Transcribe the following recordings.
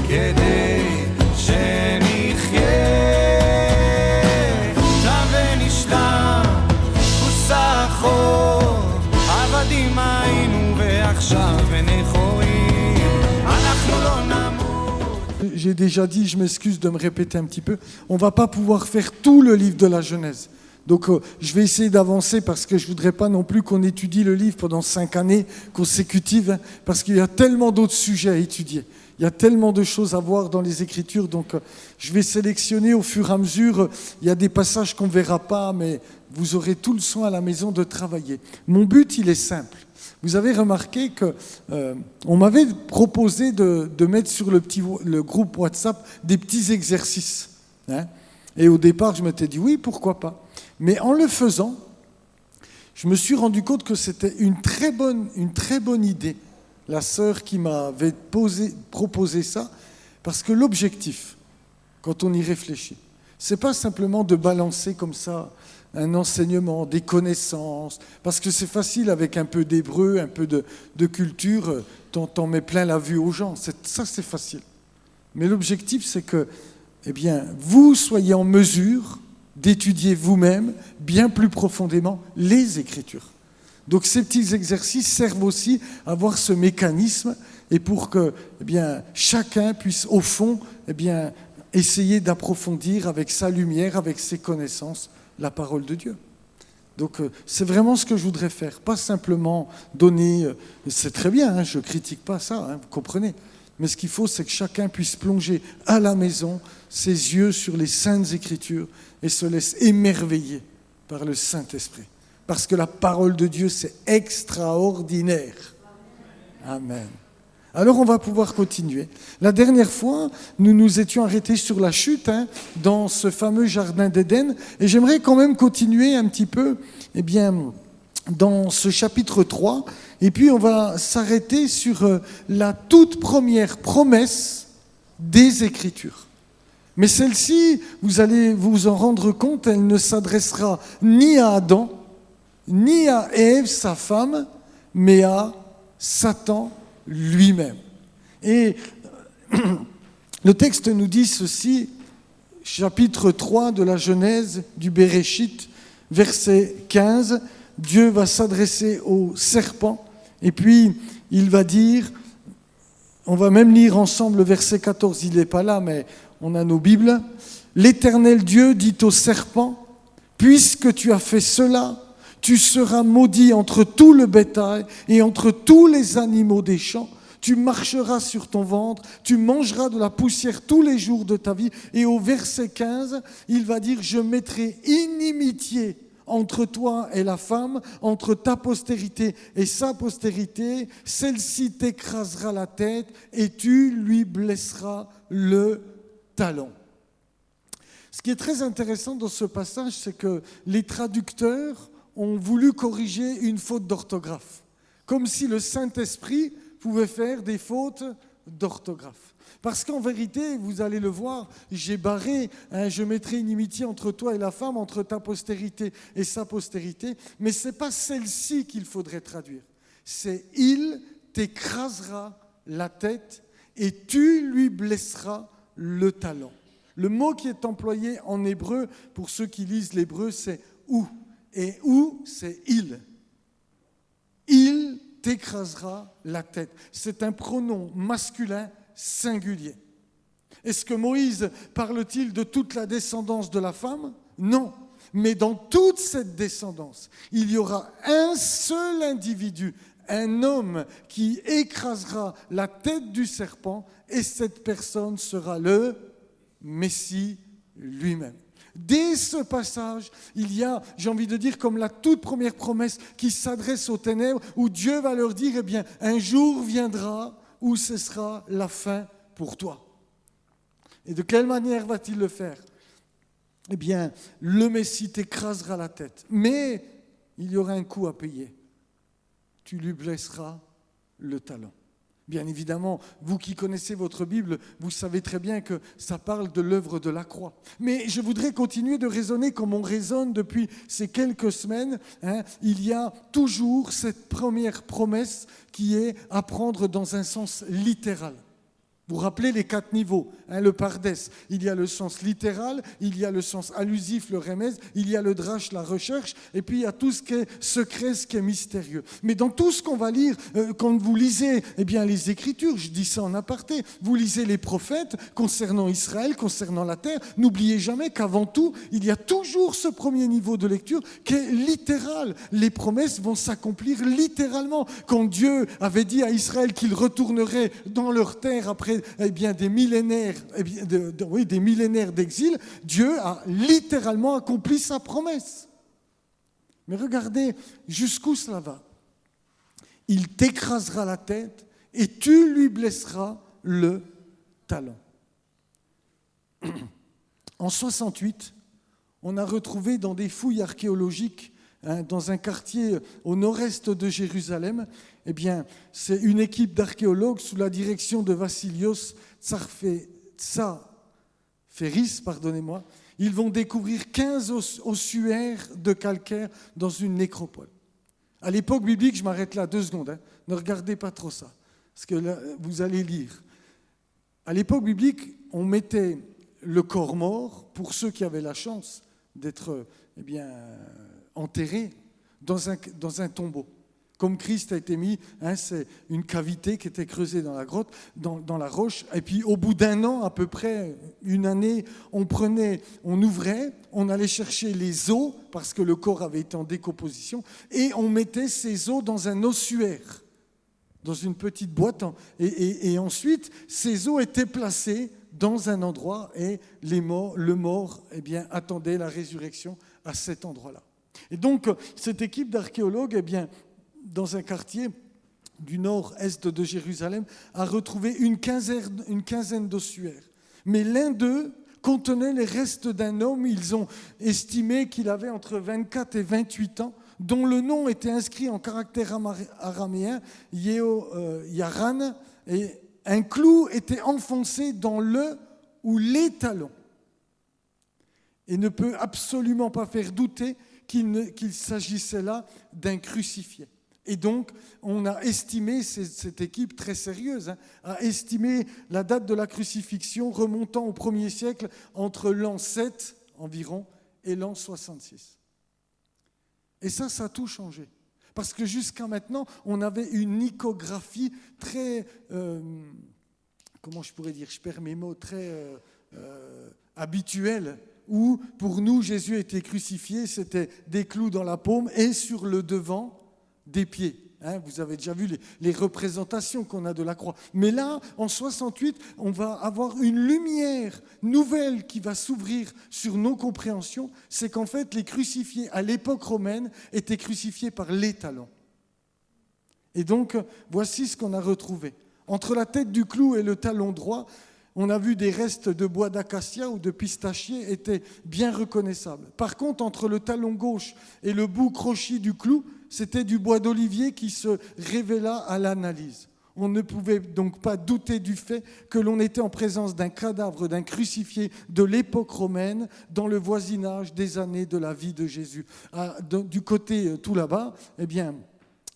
כדי שנחיה שם ונשלם וסחור עבדים היינו ועכשיו ונכורים אנחנו לא נמות. J'ai déjà dit, je m'excuse de me répéter un petit peu, on ne va pas pouvoir faire tout le livre de la Genèse. Donc je vais essayer d'avancer parce que je ne voudrais pas non plus qu'on étudie le livre pendant 5 années consécutives, hein, parce qu'il y a tellement d'autres sujets à étudier. Il y a tellement de choses à voir dans les Écritures, donc je vais sélectionner au fur et à mesure. Il y a des passages qu'on ne verra pas, mais vous aurez tout le soin à la maison de travailler. Mon but, il est simple. Vous avez remarqué qu'on m'avait proposé de mettre sur le groupe WhatsApp des petits exercices. Hein, et au départ, je m'étais dit oui, pourquoi pas. Mais en le faisant, je me suis rendu compte que c'était une très bonne idée. La sœur qui m'avait proposé ça, parce que l'objectif, quand on y réfléchit, c'est pas simplement de balancer comme ça un enseignement, des connaissances, parce que c'est facile avec un peu d'hébreu, un peu de culture, t'en mets plein la vue aux gens, ça c'est facile. Mais l'objectif c'est que vous soyez en mesure d'étudier vous-même bien plus profondément les Écritures. Donc ces petits exercices servent aussi à voir ce mécanisme et pour que chacun puisse au fond essayer d'approfondir avec sa lumière, avec ses connaissances, la parole de Dieu. Donc c'est vraiment ce que je voudrais faire, pas simplement donner, c'est très bien, hein, je ne critique pas ça, hein, vous comprenez, mais ce qu'il faut c'est que chacun puisse plonger à la maison ses yeux sur les Saintes Écritures et se laisse émerveiller par le Saint-Esprit. Parce que la parole de Dieu, c'est extraordinaire. Amen. Alors, on va pouvoir continuer. La dernière fois, nous nous étions arrêtés sur la chute, hein, dans ce fameux jardin d'Éden. Et j'aimerais quand même continuer un petit peu, dans ce chapitre 3. Et puis, on va s'arrêter sur la toute première promesse des Écritures. Mais celle-ci, vous allez vous en rendre compte, elle ne s'adressera ni à Adam, ni à Ève, sa femme, mais à Satan lui-même. Et le texte nous dit ceci, chapitre 3 de la Genèse, du Béréchit, verset 15, Dieu va s'adresser au serpent, et puis il va dire, on va même lire ensemble le verset 14, il n'est pas là, mais on a nos Bibles. L'Éternel Dieu dit au serpent, puisque tu as fait cela, tu seras maudit entre tout le bétail et entre tous les animaux des champs. Tu marcheras sur ton ventre, tu mangeras de la poussière tous les jours de ta vie. Et au verset 15, il va dire, je mettrai inimitié entre toi et la femme, entre ta postérité et sa postérité. Celle-ci t'écrasera la tête et tu lui blesseras le talon. Ce qui est très intéressant dans ce passage, c'est que les traducteurs ont voulu corriger une faute d'orthographe, comme si le Saint-Esprit pouvait faire des fautes d'orthographe. Parce qu'en vérité, vous allez le voir, j'ai barré, hein, je mettrai inimitié entre toi et la femme, entre ta postérité et sa postérité, mais ce n'est pas celle-ci qu'il faudrait traduire. C'est « il t'écrasera la tête et tu lui blesseras le talon ». Le mot qui est employé en hébreu, pour ceux qui lisent l'hébreu, c'est « ou ». Et où, c'est il. Il t'écrasera la tête. C'est un pronom masculin singulier. Est-ce que Moïse parle-t-il de toute la descendance de la femme? Non. Mais dans toute cette descendance, il y aura un seul individu, un homme qui écrasera la tête du serpent, et cette personne sera le Messie lui-même. Dès ce passage, il y a, j'ai envie de dire, comme la toute première promesse qui s'adresse aux ténèbres, où Dieu va leur dire, un jour viendra où ce sera la fin pour toi. Et de quelle manière va-t-il le faire? Le Messie t'écrasera la tête, mais il y aura un coût à payer. Tu lui blesseras le talon. Bien évidemment, vous qui connaissez votre Bible, vous savez très bien que ça parle de l'œuvre de la croix. Mais je voudrais continuer de raisonner comme on raisonne depuis ces quelques semaines. Il y a toujours cette première promesse qui est à prendre dans un sens littéral. Vous vous rappelez les 4 niveaux, le Pardes, il y a le sens littéral, il y a le sens allusif, le remez, il y a le drache, la recherche, et puis il y a tout ce qui est secret, ce qui est mystérieux. Mais dans tout ce qu'on va lire, quand vous lisez les Écritures, je dis ça en aparté, vous lisez les prophètes concernant Israël, concernant la terre, n'oubliez jamais qu'avant tout, il y a toujours ce premier niveau de lecture qui est littéral. Les promesses vont s'accomplir littéralement. Quand Dieu avait dit à Israël qu'il retournerait dans leur terre après des millénaires, des millénaires d'exil, Dieu a littéralement accompli sa promesse. Mais regardez jusqu'où cela va. Il t'écrasera la tête et tu lui blesseras le talon. En 68, on a retrouvé dans des fouilles archéologiques dans un quartier au nord-est de Jérusalem, c'est une équipe d'archéologues sous la direction de Vassilios Tsarferis, ils vont découvrir 15 ossuaires de calcaire dans une nécropole. À l'époque biblique, je m'arrête là 2 secondes, ne regardez pas trop ça, parce que là, vous allez lire. À l'époque biblique, on mettait le corps mort, pour ceux qui avaient la chance d'être enterré dans un tombeau. Comme Christ a été mis, c'est une cavité qui était creusée dans la grotte, dans la roche. Et puis au bout d'1 an, à peu près 1 année, on ouvrait, on allait chercher les os, parce que le corps avait été en décomposition, et on mettait ces os dans un ossuaire, dans une petite boîte. Et ensuite, ces os étaient placés dans un endroit, et le mort attendait la résurrection à cet endroit-là. Et donc, cette équipe d'archéologues, dans un quartier du nord-est de Jérusalem, a retrouvé une quinzaine d'ossuaires. Mais l'un d'eux contenait les restes d'un homme, ils ont estimé qu'il avait entre 24 et 28 ans, dont le nom était inscrit en caractère araméen, Yaran, et un clou était enfoncé dans le ou les talons. Et ne peut absolument pas faire douter qu'il s'agissait là d'un crucifié. Et donc, on a estimé, cette équipe très sérieuse, a estimé la date de la crucifixion remontant au 1er siècle entre l'an 7 environ et l'an 66. Et ça a tout changé. Parce que jusqu'à maintenant, on avait une iconographie très, comment je pourrais dire, je perds mes mots, très habituelle, où pour nous, Jésus était crucifié, c'était des clous dans la paume et sur le devant des pieds. Vous avez déjà vu les représentations qu'on a de la croix. Mais là, en 68, on va avoir une lumière nouvelle qui va s'ouvrir sur nos compréhensions. C'est qu'en fait, les crucifiés à l'époque romaine étaient crucifiés par les talons. Et donc, voici ce qu'on a retrouvé. Entre la tête du clou et le talon droit, on a vu des restes de bois d'acacia ou de pistachier étaient bien reconnaissables. Par contre, entre le talon gauche et le bout crochu du clou, c'était du bois d'olivier qui se révéla à l'analyse. On ne pouvait donc pas douter du fait que l'on était en présence d'un cadavre, d'un crucifié de l'époque romaine dans le voisinage des années de la vie de Jésus. Du côté tout là-bas,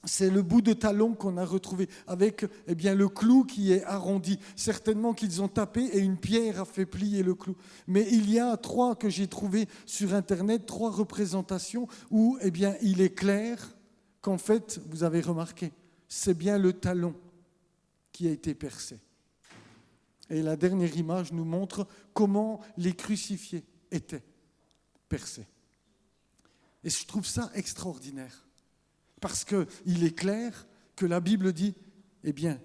c'est le bout de talon qu'on a retrouvé avec le clou qui est arrondi. Certainement qu'ils ont tapé et une pierre a fait plier le clou. Mais il y a 3 que j'ai trouvées sur Internet, 3 représentations où il est clair qu'en fait, vous avez remarqué, c'est bien le talon qui a été percé. Et la dernière image nous montre comment les crucifiés étaient percés. Et je trouve ça extraordinaire. Parce qu'il est clair que la Bible dit,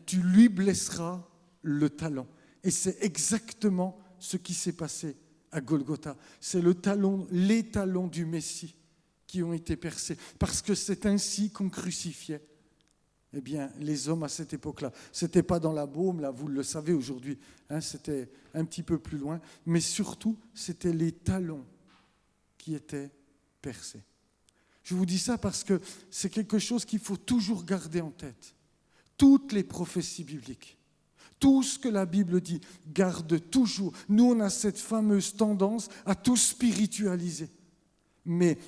tu lui blesseras le talon. Et c'est exactement ce qui s'est passé à Golgotha. C'est les talons du Messie qui ont été percés. Parce que c'est ainsi qu'on crucifiait les hommes à cette époque-là. Ce n'était pas dans la baume, là, vous le savez aujourd'hui, c'était un petit peu plus loin. Mais surtout, c'était les talons qui étaient percés. Je vous dis ça parce que c'est quelque chose qu'il faut toujours garder en tête. Toutes les prophéties bibliques, tout ce que la Bible dit, garde toujours. Nous, on a cette fameuse tendance à tout spiritualiser. Mais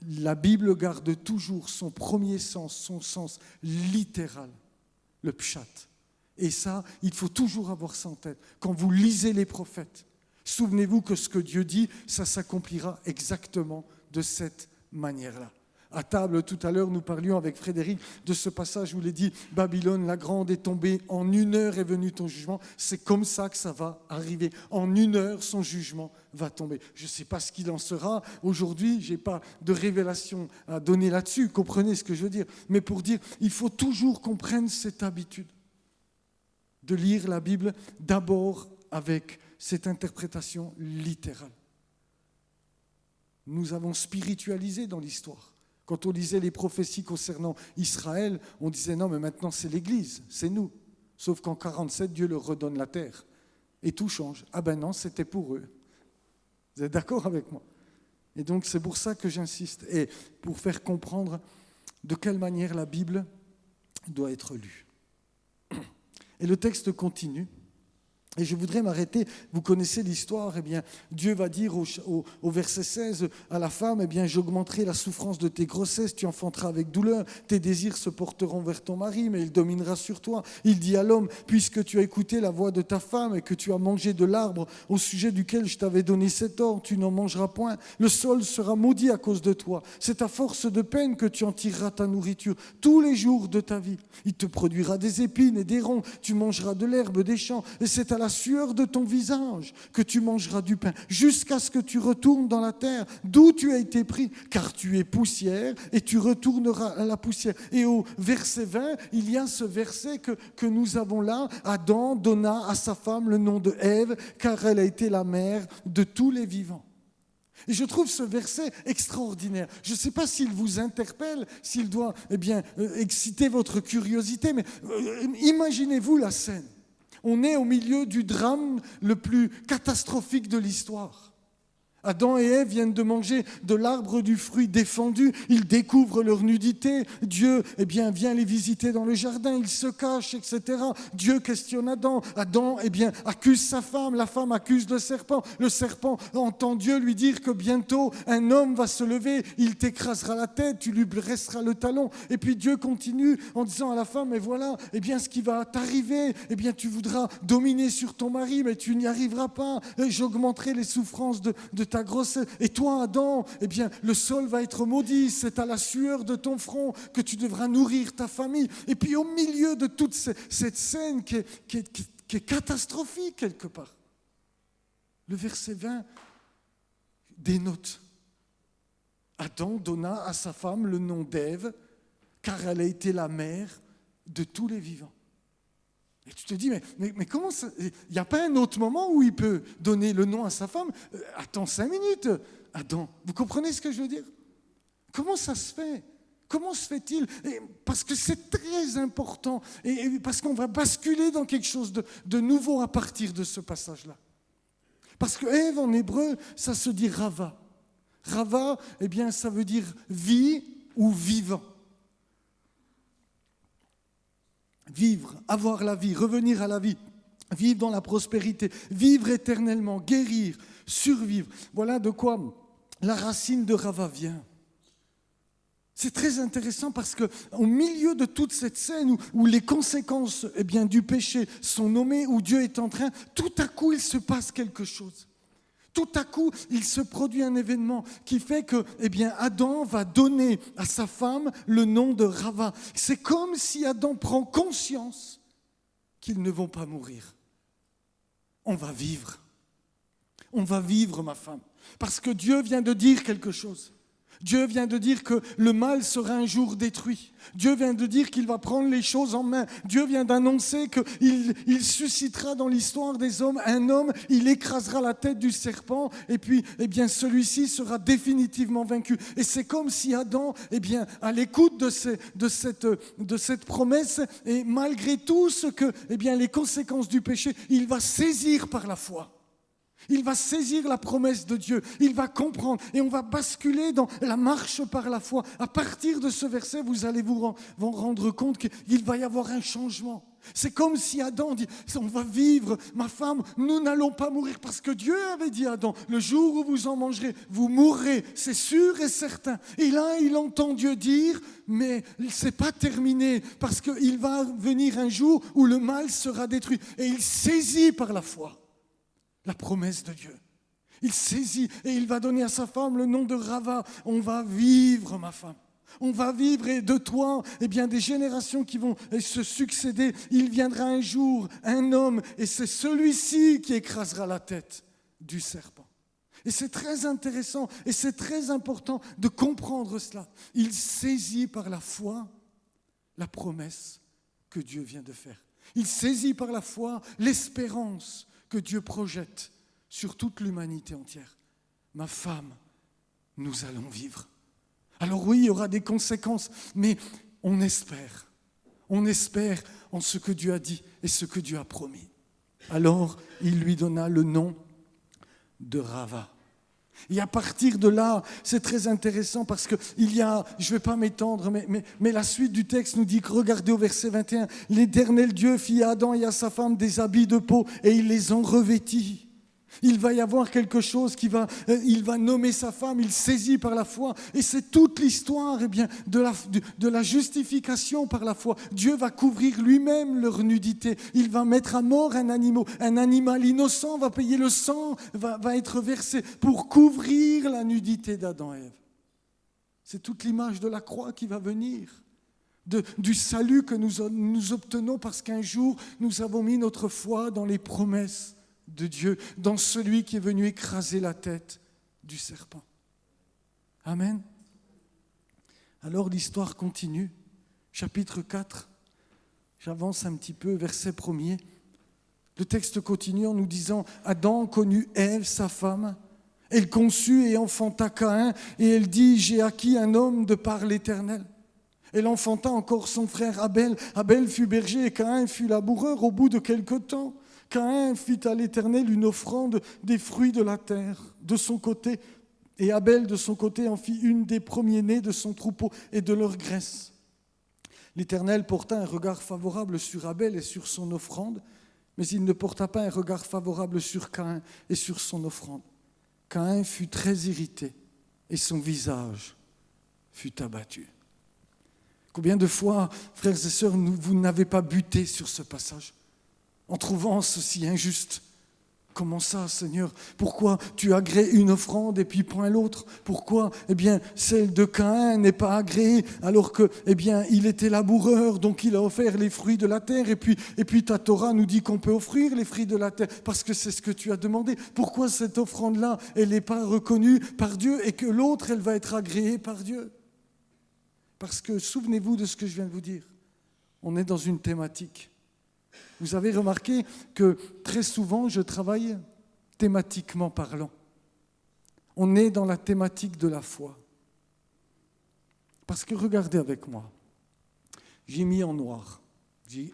la Bible garde toujours son premier sens, son sens littéral, le pshat. Et ça, il faut toujours avoir ça en tête. Quand vous lisez les prophètes, souvenez-vous que ce que Dieu dit, ça s'accomplira exactement de cette manière-là. À table, tout à l'heure, nous parlions avec Frédéric de ce passage où il est dit « Babylone, la grande est tombée, en 1 heure est venu ton jugement ». C'est comme ça que ça va arriver. En 1 heure, son jugement va tomber. Je ne sais pas ce qu'il en sera. Aujourd'hui, je n'ai pas de révélation à donner là-dessus. Comprenez ce que je veux dire. Mais pour dire, il faut toujours qu'on prenne cette habitude de lire la Bible d'abord avec cette interprétation littérale. Nous avons spiritualisé dans l'histoire. Quand on lisait les prophéties concernant Israël, on disait non, mais maintenant c'est l'Église, c'est nous. Sauf qu'en 47, Dieu leur redonne la terre. Et tout change. Ah ben non, c'était pour eux. Vous êtes d'accord avec moi? Et donc c'est pour ça que j'insiste. Et pour faire comprendre de quelle manière la Bible doit être lue. Et le texte continue. Et je voudrais m'arrêter, vous connaissez l'histoire, eh bien, Dieu va dire au verset 16 à la femme, eh bien, j'augmenterai la souffrance de tes grossesses, tu enfanteras avec douleur, tes désirs se porteront vers ton mari, mais il dominera sur toi. Il dit à l'homme, puisque tu as écouté la voix de ta femme et que tu as mangé de l'arbre au sujet duquel je t'avais donné cet ordre, tu n'en mangeras point. Le sol sera maudit à cause de toi. C'est à force de peine que tu en tireras ta nourriture tous les jours de ta vie. Il te produira des épines et des ronds, tu mangeras de l'herbe des champs, et c'est à la sueur de ton visage que tu mangeras du pain, jusqu'à ce que tu retournes dans la terre, d'où tu as été pris, car tu es poussière, et tu retourneras à la poussière. Et au verset 20, il y a ce verset que nous avons là, Adam donna à sa femme le nom de Ève, car elle a été la mère de tous les vivants. Et je trouve ce verset extraordinaire. Je ne sais pas s'il vous interpelle, s'il doit exciter votre curiosité, mais imaginez-vous la scène. On est au milieu du drame le plus catastrophique de l'histoire. Adam et Ève viennent de manger de l'arbre du fruit défendu. Ils découvrent leur nudité. Dieu vient les visiter dans le jardin. Ils se cachent, etc. Dieu questionne Adam. Adam accuse sa femme. La femme accuse le serpent. Le serpent entend Dieu lui dire que bientôt un homme va se lever. Il t'écrasera la tête. Tu lui blesseras le talon. Et puis Dieu continue en disant à la femme, mais voilà, ce qui va t'arriver, tu voudras dominer sur ton mari, mais tu n'y arriveras pas. J'augmenterai les souffrances de ta grossesse. Et toi, Adam, le sol va être maudit. C'est à la sueur de ton front que tu devras nourrir ta famille. Et puis au milieu de toute cette scène qui est catastrophique quelque part, le verset 20 dénote. Adam donna à sa femme le nom d'Ève, car elle a été la mère de tous les vivants. Et tu te dis, mais comment ça... Il n'y a pas un autre moment où il peut donner le nom à sa femme? Attends 5 minutes, Adam. Vous comprenez ce que je veux dire? Comment ça se fait? Comment se fait-il? Parce que c'est très important, et parce qu'on va basculer dans quelque chose de nouveau à partir de ce passage-là. Parce que Ève, en hébreu, ça se dit rava. Rava, ça veut dire vie ou vivant. Vivre, avoir la vie, revenir à la vie, vivre dans la prospérité, vivre éternellement, guérir, survivre. Voilà de quoi la racine de Rava vient. C'est très intéressant parce qu'au milieu de toute cette scène où les conséquences du péché sont nommées, où Dieu est en train, tout à coup il se passe quelque chose. Tout à coup, il se produit un événement qui fait que, Adam va donner à sa femme le nom de Rava. C'est comme si Adam prend conscience qu'ils ne vont pas mourir. On va vivre. On va vivre, ma femme. Parce que Dieu vient de dire quelque chose. Dieu vient de dire que le mal sera un jour détruit. Dieu vient de dire qu'il va prendre les choses en main. Dieu vient d'annoncer qu'il suscitera dans l'histoire des hommes un homme, il écrasera la tête du serpent et puis celui-ci sera définitivement vaincu. Et c'est comme si Adam, à l'écoute de cette promesse, et malgré tout ce que, les conséquences du péché, il va saisir par la foi. Il va saisir la promesse de Dieu, il va comprendre et on va basculer dans la marche par la foi. À partir de ce verset, vous allez vous rendre compte qu'il va y avoir un changement. C'est comme si Adam dit, on va vivre, ma femme, nous n'allons pas mourir parce que Dieu avait dit à Adam, le jour où vous en mangerez, vous mourrez, c'est sûr et certain. Et là, il entend Dieu dire, mais c'est pas terminé parce qu'il va venir un jour où le mal sera détruit. Et il saisit par la foi la promesse de Dieu. Il saisit et il va donner à sa femme le nom de Rava. On va vivre, ma femme. On va vivre et de toi, eh bien, des générations qui vont se succéder. Il viendra un jour un homme et c'est celui-ci qui écrasera la tête du serpent. Et c'est très intéressant et c'est très important de comprendre cela. Il saisit par la foi la promesse que Dieu vient de faire. Il saisit par la foi l'espérance que Dieu projette sur toute l'humanité entière. Ma femme, nous allons vivre. Alors oui, il y aura des conséquences, mais on espère. On espère en ce que Dieu a dit et ce que Dieu a promis. Alors, il lui donna le nom de Rava. Et à partir de là, c'est très intéressant parce qu'il y a, je ne vais pas m'étendre, mais la suite du texte nous dit que, regardez au verset 21, l'Éternel Dieu fit à Adam et à sa femme des habits de peau et il les en revêtit. Il va y avoir quelque chose il va nommer sa femme, il saisit par la foi. Et c'est toute l'histoire de la justification par la foi. Dieu va couvrir lui-même leur nudité. Il va mettre à mort un animal. Un animal innocent va payer le sang, va être versé pour couvrir la nudité d'Adam et Ève. C'est toute l'image de la croix qui va venir. Du salut que nous obtenons parce qu'un jour, nous avons mis notre foi dans les promesses de Dieu, dans celui qui est venu écraser la tête du serpent. Amen. Alors l'histoire continue. Chapitre 4, j'avance un petit peu, verset 1er. Le texte continue en nous disant « Adam connut Ève, sa femme. Elle conçut et enfanta Caïn, et elle dit « J'ai acquis un homme de par l'Éternel. » Elle enfanta encore son frère Abel. Abel fut berger et Caïn fut laboureur au bout de quelque temps. Caïn fit à l'Éternel une offrande des fruits de la terre de son côté, et Abel de son côté en fit une des premiers-nés de son troupeau et de leur graisse. L'Éternel porta un regard favorable sur Abel et sur son offrande, mais il ne porta pas un regard favorable sur Caïn et sur son offrande. Caïn fut très irrité et son visage fut abattu. Combien de fois, frères et sœurs, vous n'avez pas buté sur ce passage en trouvant ceci injuste? Comment ça, Seigneur? Pourquoi tu agrées une offrande et puis point l'autre? Pourquoi, celle de Caïn n'est pas agréée alors que, il était laboureur, donc il a offert les fruits de la terre et puis ta Torah nous dit qu'on peut offrir les fruits de la terre parce que c'est ce que tu as demandé. Pourquoi cette offrande-là, elle n'est pas reconnue par Dieu et que l'autre, elle va être agréée par Dieu? Parce que, souvenez-vous de ce que je viens de vous dire, on est dans une thématique. Vous avez remarqué que très souvent, je travaille thématiquement parlant. On est dans la thématique de la foi. Parce que regardez avec moi, j'ai mis en noir,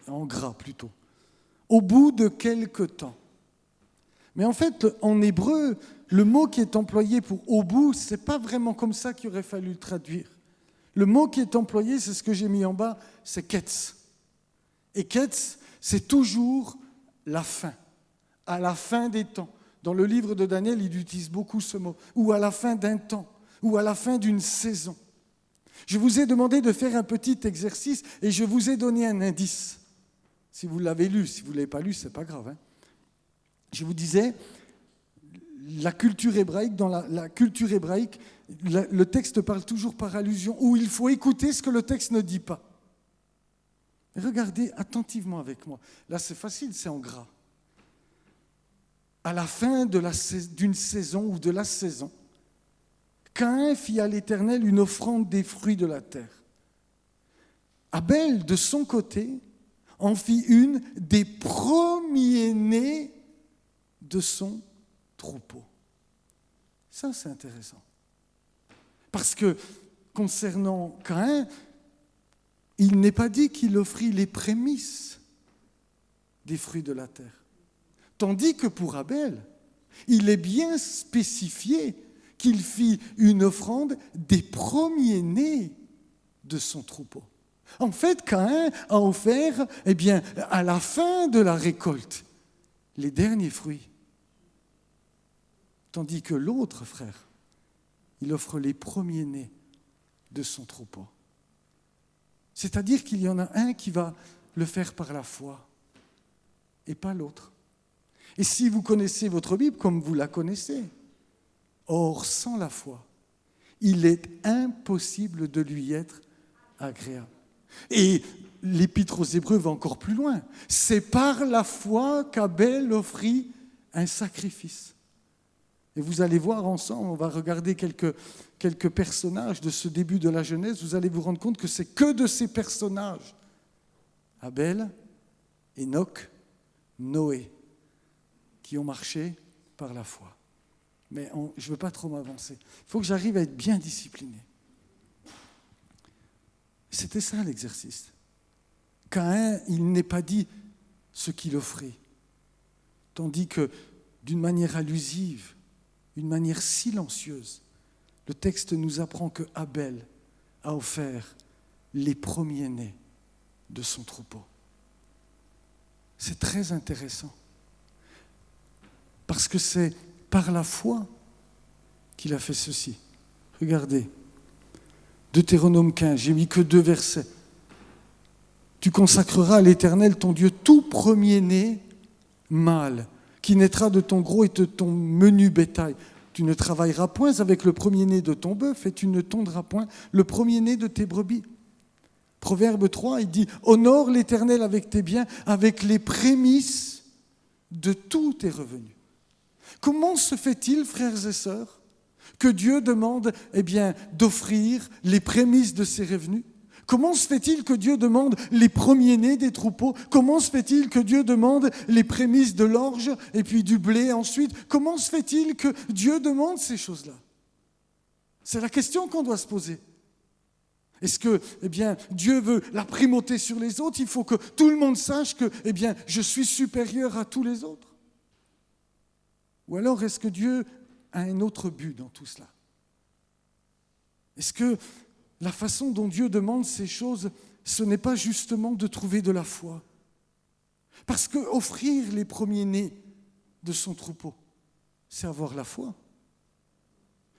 en gras plutôt, au bout de quelque temps. Mais en fait, en hébreu, le mot qui est employé pour au bout, ce n'est pas vraiment comme ça qu'il aurait fallu le traduire. Le mot qui est employé, c'est ce que j'ai mis en bas, c'est ketz. Et ketz, c'est toujours la fin, à la fin des temps. Dans le livre de Daniel, il utilise beaucoup ce mot, ou à la fin d'un temps, ou à la fin d'une saison. Je vous ai demandé de faire un petit exercice et je vous ai donné un indice. Si vous l'avez lu, si vous ne l'avez pas lu, ce n'est pas grave. Hein. Je vous disais, la culture hébraïque, dans la culture hébraïque, le texte parle toujours par allusion, où il faut écouter ce que le texte ne dit pas. Regardez attentivement avec moi. Là, c'est facile, c'est en gras. À la fin d'une saison ou de la saison, Caïn fit à l'Éternel une offrande des fruits de la terre. Abel, de son côté, en fit une des premiers-nés de son troupeau. Ça, c'est intéressant. Parce que, concernant Caïn, il n'est pas dit qu'il offrit les prémices des fruits de la terre. Tandis que pour Abel, il est bien spécifié qu'il fit une offrande des premiers-nés de son troupeau. En fait, Caïn a offert, à la fin de la récolte, les derniers fruits. Tandis que l'autre frère, il offre les premiers-nés de son troupeau. C'est-à-dire qu'il y en a un qui va le faire par la foi et pas l'autre. Et si vous connaissez votre Bible comme vous la connaissez, or sans la foi, il est impossible de lui être agréable. Et l'Épître aux Hébreux va encore plus loin. C'est par la foi qu'Abel offrit un sacrifice. Et vous allez voir ensemble, on va regarder quelques personnages de ce début de la Genèse, vous allez vous rendre compte que c'est que de ces personnages, Abel, Enoch, Noé, qui ont marché par la foi. Mais je ne veux pas trop m'avancer. Il faut que j'arrive à être bien discipliné. C'était ça l'exercice. Caïn, il n'est pas dit ce qu'il offrait. Tandis que d'une manière allusive, d'une manière silencieuse, le texte nous apprend que Abel a offert les premiers-nés de son troupeau. C'est très intéressant. Parce que c'est par la foi qu'il a fait ceci. Regardez. Deutéronome 15, j'ai mis que 2 versets. Tu consacreras à l'Éternel ton Dieu tout premier-né mâle, qui naîtra de ton gros et de ton menu bétail. Tu ne travailleras point avec le premier-né de ton bœuf et tu ne tondras point le premier-né de tes brebis. Proverbe 3, il dit « Honore l'Éternel avec tes biens, avec les prémices de tous tes revenus. » Comment se fait-il, frères et sœurs, que Dieu demande d'offrir les prémices de ses revenus? Comment se fait-il que Dieu demande les premiers-nés des troupeaux? Comment se fait-il que Dieu demande les prémices de l'orge et puis du blé ensuite? Comment se fait-il que Dieu demande ces choses-là? C'est la question qu'on doit se poser. Est-ce que Dieu veut la primauté sur les autres? Il faut que tout le monde sache que je suis supérieur à tous les autres. Ou alors est-ce que Dieu a un autre but dans tout cela? Est-ce que la façon dont Dieu demande ces choses, ce n'est pas justement de trouver de la foi? Parce que offrir les premiers-nés de son troupeau, c'est avoir la foi.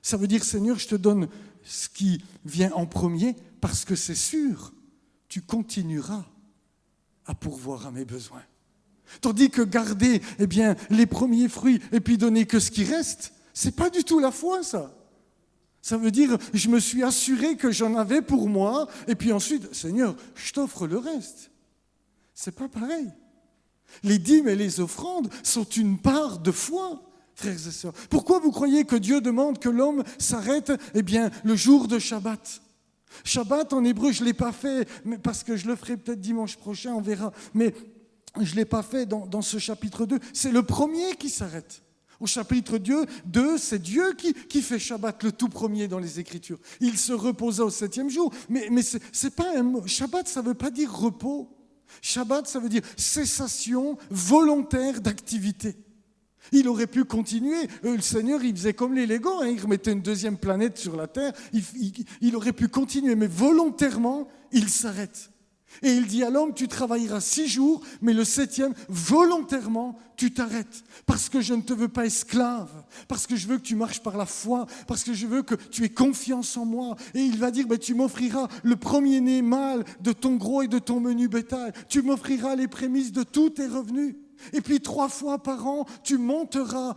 Ça veut dire, Seigneur, je te donne ce qui vient en premier parce que c'est sûr, tu continueras à pourvoir à mes besoins. Tandis que garder les premiers fruits et puis donner que ce qui reste, c'est pas du tout la foi, ça. Ça veut dire, je me suis assuré que j'en avais pour moi, et puis ensuite, Seigneur, je t'offre le reste. C'est pas pareil. Les dîmes et les offrandes sont une part de foi, frères et sœurs. Pourquoi vous croyez que Dieu demande que l'homme s'arrête le jour de Shabbat? Shabbat en hébreu, je ne l'ai pas fait, mais parce que je le ferai peut-être dimanche prochain, on verra. Mais je ne l'ai pas fait dans ce chapitre 2. C'est le premier qui s'arrête. Au chapitre 2, c'est Dieu qui fait Shabbat, le tout premier dans les Écritures. Il se reposa au 7e jour. Mais c'est pas un mot. Shabbat, ça ne veut pas dire repos. Shabbat, ça veut dire cessation volontaire d'activité. Il aurait pu continuer. Le Seigneur, il faisait comme les Legos, il remettait une deuxième planète sur la terre. Il aurait pu continuer, mais volontairement, il s'arrête. Et il dit à l'homme, tu travailleras 6 jours, mais le 7e, volontairement, tu t'arrêtes. Parce que je ne te veux pas esclave, parce que je veux que tu marches par la foi, parce que je veux que tu aies confiance en moi. Et il va dire, tu m'offriras le premier-né mâle de ton gros et de ton menu bétail. Tu m'offriras les prémices de tous tes revenus. Et puis 3 fois par an, tu monteras,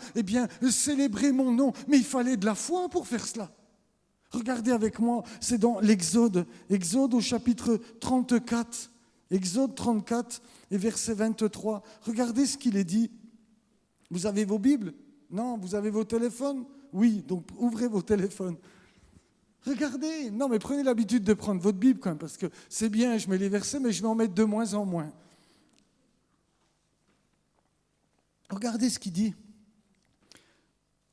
célébrer mon nom. Mais il fallait de la foi pour faire cela. Regardez avec moi, c'est dans l'Exode, Exode au chapitre 34, Exode 34 et verset 23. Regardez ce qu'il est dit. Vous avez vos Bibles? Non, vous avez vos téléphones? Oui, donc ouvrez vos téléphones. Regardez, non mais prenez l'habitude de prendre votre Bible quand même, parce que c'est bien, je mets les versets, mais je vais en mettre de moins en moins. Regardez ce qu'il dit.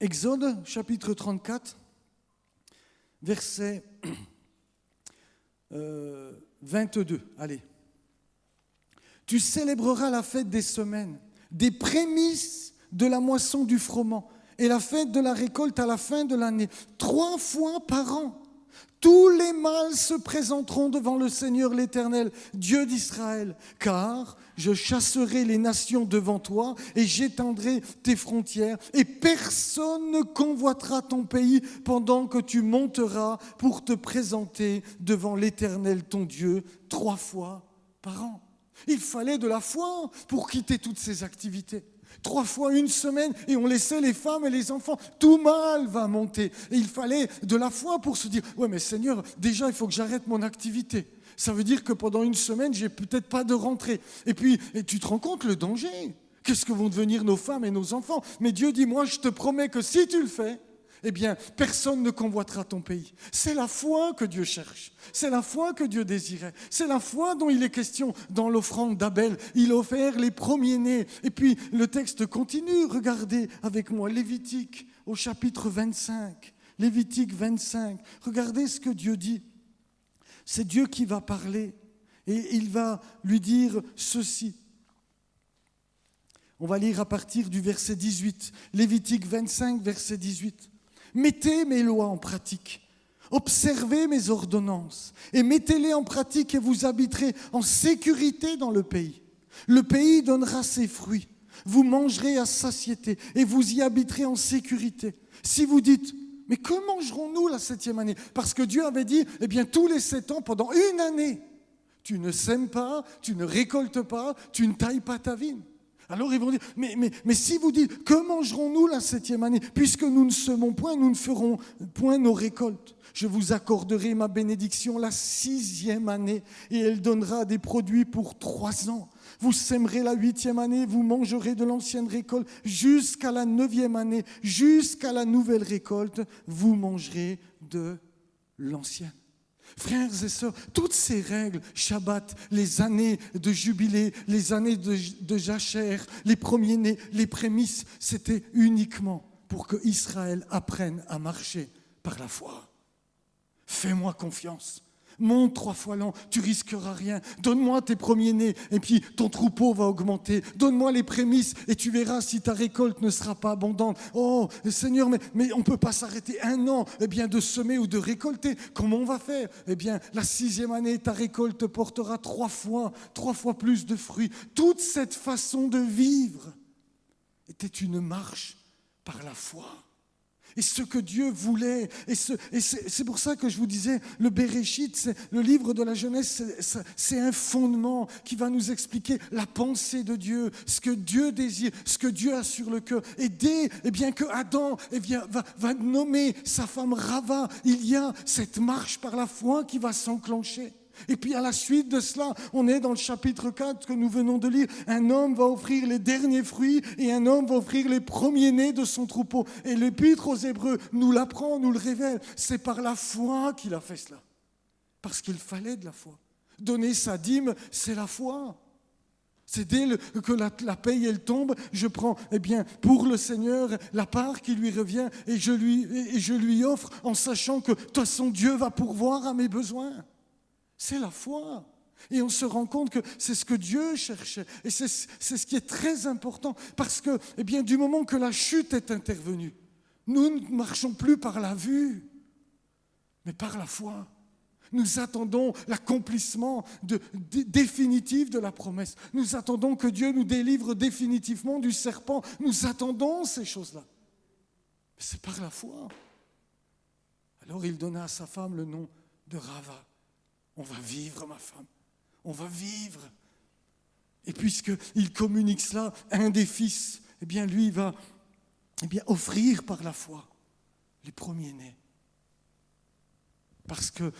Exode, chapitre 34, verset 22. Allez. Tu célébreras la fête des semaines, des prémices de la moisson du froment et la fête de la récolte à la fin de l'année, 3 fois par an. Tous les mâles se présenteront devant le Seigneur l'Éternel, Dieu d'Israël, car je chasserai les nations devant toi et j'étendrai tes frontières et personne ne convoitera ton pays pendant que tu monteras pour te présenter devant l'Éternel ton Dieu 3 fois par an. Il fallait de la foi pour quitter toutes ces activités. 3 fois une semaine et on laissait les femmes et les enfants. Tout mal va monter. Et il fallait de la foi pour se dire « Ouais mais Seigneur, déjà il faut que j'arrête mon activité. Ça veut dire que pendant une semaine, j'ai peut-être pas de rentrée. » Et puis, tu te rends compte le danger. Qu'est-ce que vont devenir nos femmes et nos enfants? Mais Dieu dit « Moi je te promets que si tu le fais, eh bien, personne ne convoitera ton pays. » C'est la foi que Dieu cherche. C'est la foi que Dieu désirait. C'est la foi dont il est question dans l'offrande d'Abel. Il a offert les premiers-nés. Et puis, le texte continue. Regardez avec moi Lévitique au chapitre 25. Lévitique 25. Regardez ce que Dieu dit. C'est Dieu qui va parler. Et il va lui dire ceci. On va lire à partir du verset 18. Lévitique 25, verset 18. Mettez mes lois en pratique, observez mes ordonnances et mettez-les en pratique et vous habiterez en sécurité dans le pays. Le pays donnera ses fruits, vous mangerez à satiété et vous y habiterez en sécurité. Si vous dites, mais que mangerons-nous la 7e année? Parce que Dieu avait dit, eh bien tous les 7 ans, pendant une année, tu ne sèmes pas, tu ne récoltes pas, tu ne tailles pas ta vigne. Alors ils vont dire, mais si vous dites, que mangerons-nous la 7e année? Puisque nous ne semons point, nous ne ferons point nos récoltes. Je vous accorderai ma bénédiction la 6e année et elle donnera des produits pour 3 ans. Vous sèmerez la 8e année, vous mangerez de l'ancienne récolte jusqu'à la 9e année, jusqu'à la nouvelle récolte, vous mangerez de l'ancienne. Frères et sœurs, toutes ces règles, Shabbat, les années de jubilé, les années de jachère, les premiers-nés, les prémices, c'était uniquement pour que Israël apprenne à marcher par la foi. Fais-moi confiance. Monte 3 fois l'an, tu risqueras rien. Donne-moi tes premiers-nés et puis ton troupeau va augmenter. Donne-moi les prémices et tu verras si ta récolte ne sera pas abondante. Oh Seigneur, mais on ne peut pas s'arrêter 1 an de semer ou de récolter. Comment on va faire? Eh bien, la 6e année, ta récolte portera 3 fois plus de fruits. Toute cette façon de vivre était une marche par la foi. Et ce que Dieu voulait, et c'est pour ça que je vous disais, le Béréchit, le livre de la Genèse, c'est un fondement qui va nous expliquer la pensée de Dieu, ce que Dieu désire, ce que Dieu a sur le cœur. Et dès que Adam va nommer sa femme Rava, il y a cette marche par la foi qui va s'enclencher. Et puis à la suite de cela, on est dans le chapitre 4 que nous venons de lire. Un homme va offrir les derniers fruits et un homme va offrir les premiers-nés de son troupeau. Et l'Épître aux Hébreux nous l'apprend, nous le révèle. C'est par la foi qu'il a fait cela. Parce qu'il fallait de la foi. Donner sa dîme, c'est la foi. C'est dès que la paye elle tombe, je prends pour le Seigneur la part qui lui revient et je lui offre en sachant que de toute façon Dieu va pourvoir à mes besoins. C'est la foi. Et on se rend compte que c'est ce que Dieu cherchait. Et c'est ce qui est très important. Parce que, du moment que la chute est intervenue, nous ne marchons plus par la vue, mais par la foi. Nous attendons l'accomplissement définitif de la promesse. Nous attendons que Dieu nous délivre définitivement du serpent. Nous attendons ces choses-là. Mais c'est par la foi. Alors il donna à sa femme le nom de Rava. On va vivre, ma femme. On va vivre. Et puisqu'il communique cela, un des fils, lui va offrir par la foi les premiers-nés. Parce que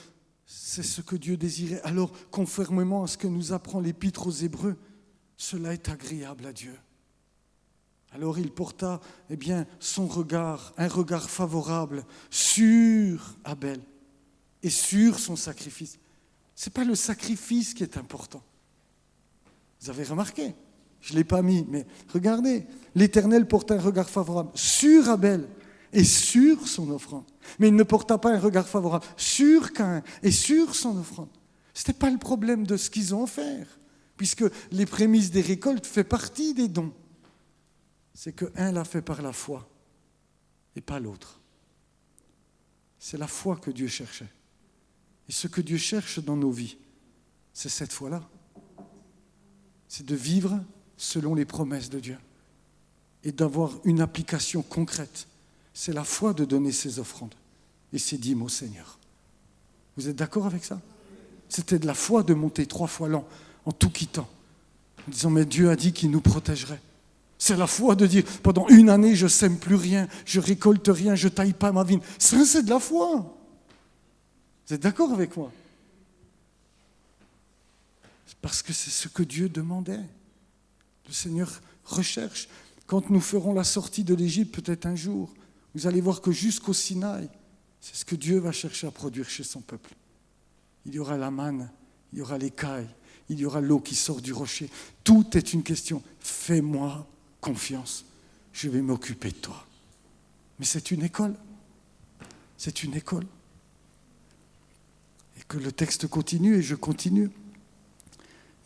c'est ce que Dieu désirait. Alors, conformément à ce que nous apprend l'Épître aux Hébreux, cela est agréable à Dieu. Alors il porta son regard, un regard favorable sur Abel et sur son sacrifice. Ce n'est pas le sacrifice qui est important. Vous avez remarqué? Je ne l'ai pas mis, mais regardez. L'Éternel porta un regard favorable sur Abel et sur son offrande. Mais il ne porta pas un regard favorable sur Caïn et sur son offrande. Ce n'était pas le problème de ce qu'ils ont offert, puisque les prémices des récoltes font partie des dons. C'est qu'un l'a fait par la foi et pas l'autre. C'est la foi que Dieu cherchait. Et ce que Dieu cherche dans nos vies, c'est cette foi-là. C'est de vivre selon les promesses de Dieu et d'avoir une application concrète. C'est la foi de donner ses offrandes et ses dîmes au Seigneur. Vous êtes d'accord avec ça? C'était de la foi de monter 3 fois l'an en tout quittant, en disant mais Dieu a dit qu'il nous protégerait. C'est la foi de dire pendant 1 année je ne sème plus rien, je récolte rien, je ne taille pas ma vigne. Ça c'est de la foi. Vous êtes d'accord avec moi? Parce que c'est ce que Dieu demandait. Le Seigneur recherche. Quand nous ferons la sortie de l'Égypte, peut-être un jour, vous allez voir que jusqu'au Sinaï, c'est ce que Dieu va chercher à produire chez son peuple. Il y aura la manne, il y aura l'écaille, il y aura l'eau qui sort du rocher. Tout est une question. Fais-moi confiance, je vais m'occuper de toi. Mais c'est une école. C'est une école. Et que le texte continue, et je continue.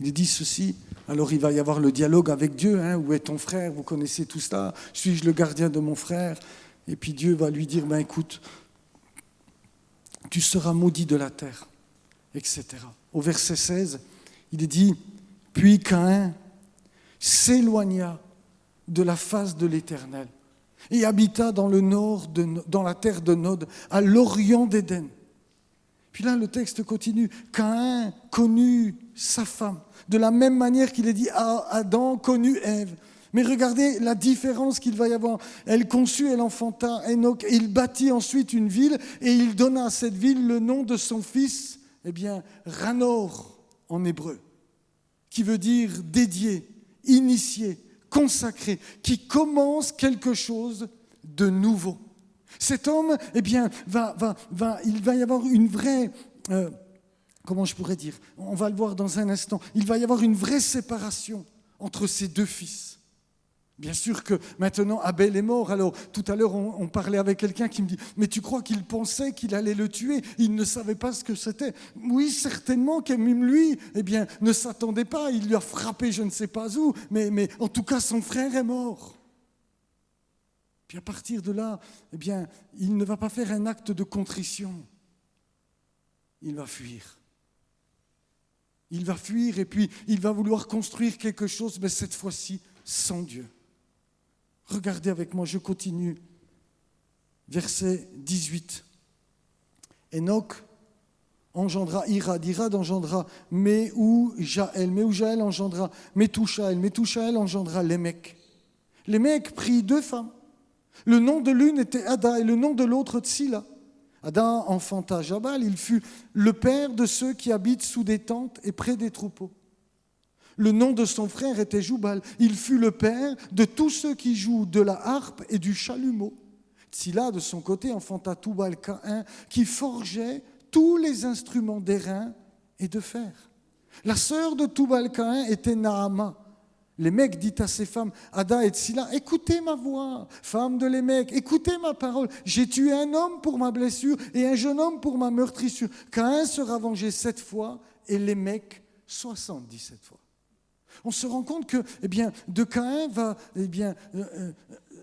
Il dit ceci, alors il va y avoir le dialogue avec Dieu, où est ton frère, vous connaissez tout cela, suis-je le gardien de mon frère? Et puis Dieu va lui dire, écoute, tu seras maudit de la terre, etc. Au verset 16, il est dit, puis Caïn s'éloigna de la face de l'Éternel et habita dans le nord, dans la terre de Nod, à l'orient d'Éden. Puis là, le texte continue. Caïn connut sa femme, de la même manière qu'il est dit Adam connut Ève. Mais regardez la différence qu'il va y avoir. Elle conçut, elle enfanta Enoch, et il bâtit ensuite une ville, et il donna à cette ville le nom de son fils, Ranor en hébreu, qui veut dire dédié, initié, consacré, qui commence quelque chose de nouveau. Cet homme, il va y avoir une vraie, comment je pourrais dire, on va le voir dans un instant, il va y avoir une vraie séparation entre ces 2 fils. Bien sûr que maintenant Abel est mort, alors tout à l'heure on parlait avec quelqu'un qui me dit « Mais tu crois qu'il pensait qu'il allait le tuer, il ne savait pas ce que c'était ?» Oui, certainement que même lui, ne s'attendait pas, il lui a frappé je ne sais pas où, mais en tout cas son frère est mort. Puis à partir de là, il ne va pas faire un acte de contrition. Il va fuir. Il va fuir et puis il va vouloir construire quelque chose, mais cette fois-ci sans Dieu. Regardez avec moi, je continue. Verset 18. Enoch engendra Irad, Irad engendra Méhoujaël, Méhoujaël engendra Métouchaël, Métouchaël engendra Lémec. Lémec prit 2 femmes. Le nom de l'une était Ada et le nom de l'autre Tsila. Ada enfanta Jabal, il fut le père de ceux qui habitent sous des tentes et près des troupeaux. Le nom de son frère était Joubal, il fut le père de tous ceux qui jouent de la harpe et du chalumeau. Tsila, de son côté, enfanta Toubal-Caïn, qui forgeait tous les instruments d'airain et de fer. La sœur de Toubal-Caïn était Naama. Lémec dit à ses femmes, Ada et Tsila, écoutez ma voix, femme de Lémec, écoutez ma parole. J'ai tué un homme pour ma blessure et un jeune homme pour ma meurtrissure. Caïn sera vengé 7 fois et Lémec 77 fois. On se rend compte que de Caïn va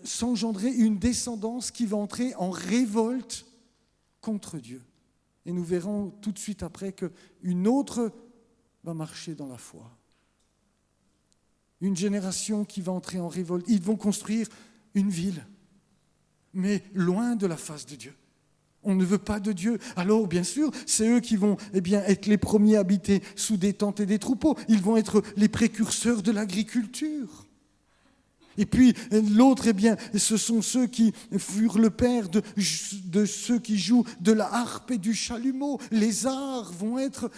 s'engendrer une descendance qui va entrer en révolte contre Dieu. Et nous verrons tout de suite après qu'une autre va marcher dans la foi. Une génération qui va entrer en révolte. Ils vont construire une ville, mais loin de la face de Dieu. On ne veut pas de Dieu. Alors, bien sûr, c'est eux qui vont être les premiers à habiter sous des tentes et des troupeaux. Ils vont être les précurseurs de l'agriculture. Et puis, l'autre, ce sont ceux qui furent le père de ceux qui jouent de la harpe et du chalumeau. Les arts vont être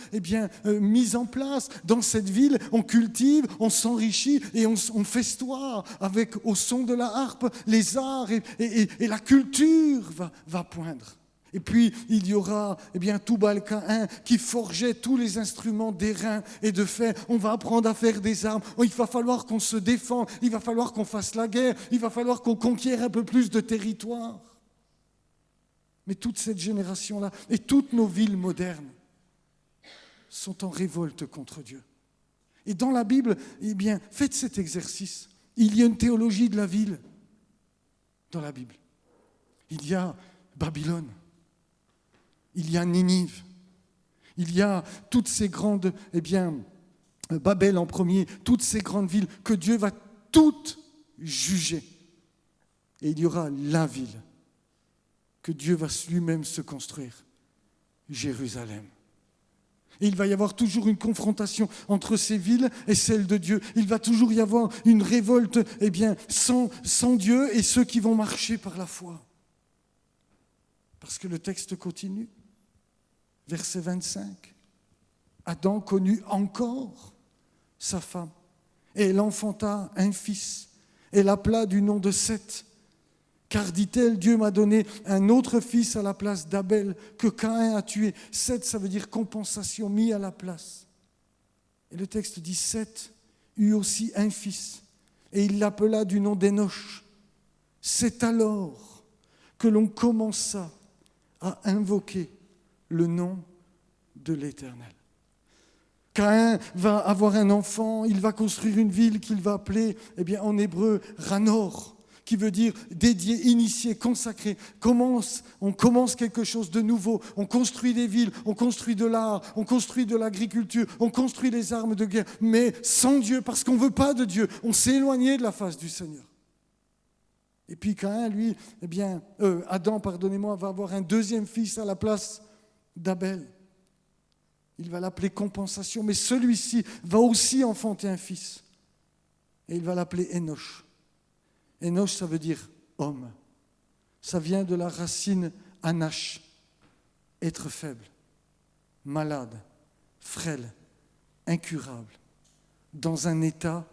mis en place. Dans cette ville, on cultive, on s'enrichit et on festoie avec, au son de la harpe, les arts et la culture va poindre. Et puis, il y aura Toubal-Caïn qui forgeait tous les instruments d'airain et de fer. On va apprendre à faire des armes. Il va falloir qu'on se défende. Il va falloir qu'on fasse la guerre. Il va falloir qu'on conquiert un peu plus de territoire. Mais toute cette génération-là et toutes nos villes modernes sont en révolte contre Dieu. Et dans la Bible, faites cet exercice. Il y a une théologie de la ville dans la Bible. Il y a Babylone. Il y a Ninive, Il y a toutes ces grandes, Babel en premier, toutes ces grandes villes que Dieu va toutes juger. Et il y aura la ville que Dieu va lui-même se construire, Jérusalem. Et il va y avoir toujours une confrontation entre ces villes et celles de Dieu. Il va toujours y avoir une révolte sans Dieu et ceux qui vont marcher par la foi. Parce que le texte continue. Verset 25. Adam connut encore sa femme et elle enfanta un fils et l'appela du nom de Seth. Car, dit-elle, Dieu m'a donné un autre fils à la place d'Abel que Caïn a tué. Seth, ça veut dire compensation, mis à la place. Et le texte dit, Seth eut aussi un fils, et il l'appela du nom d'Énoch. C'est alors que l'on commença à invoquer le nom de l'Éternel. Caïn va avoir un enfant, il va construire une ville qu'il va appeler, en hébreu, Ranor, qui veut dire dédié, initié, consacré. On commence quelque chose de nouveau. On construit des villes, on construit de l'art, on construit de l'agriculture, on construit les armes de guerre, mais sans Dieu, parce qu'on ne veut pas de Dieu. On s'est éloigné de la face du Seigneur. Et puis Caïn, lui, Adam, va avoir un deuxième fils à la place d'Abel. Il va l'appeler compensation, mais celui-ci va aussi enfanter un fils. Et il va l'appeler Énoch. Énoch, ça veut dire homme. Ça vient de la racine anash, être faible, malade, frêle, incurable, dans un état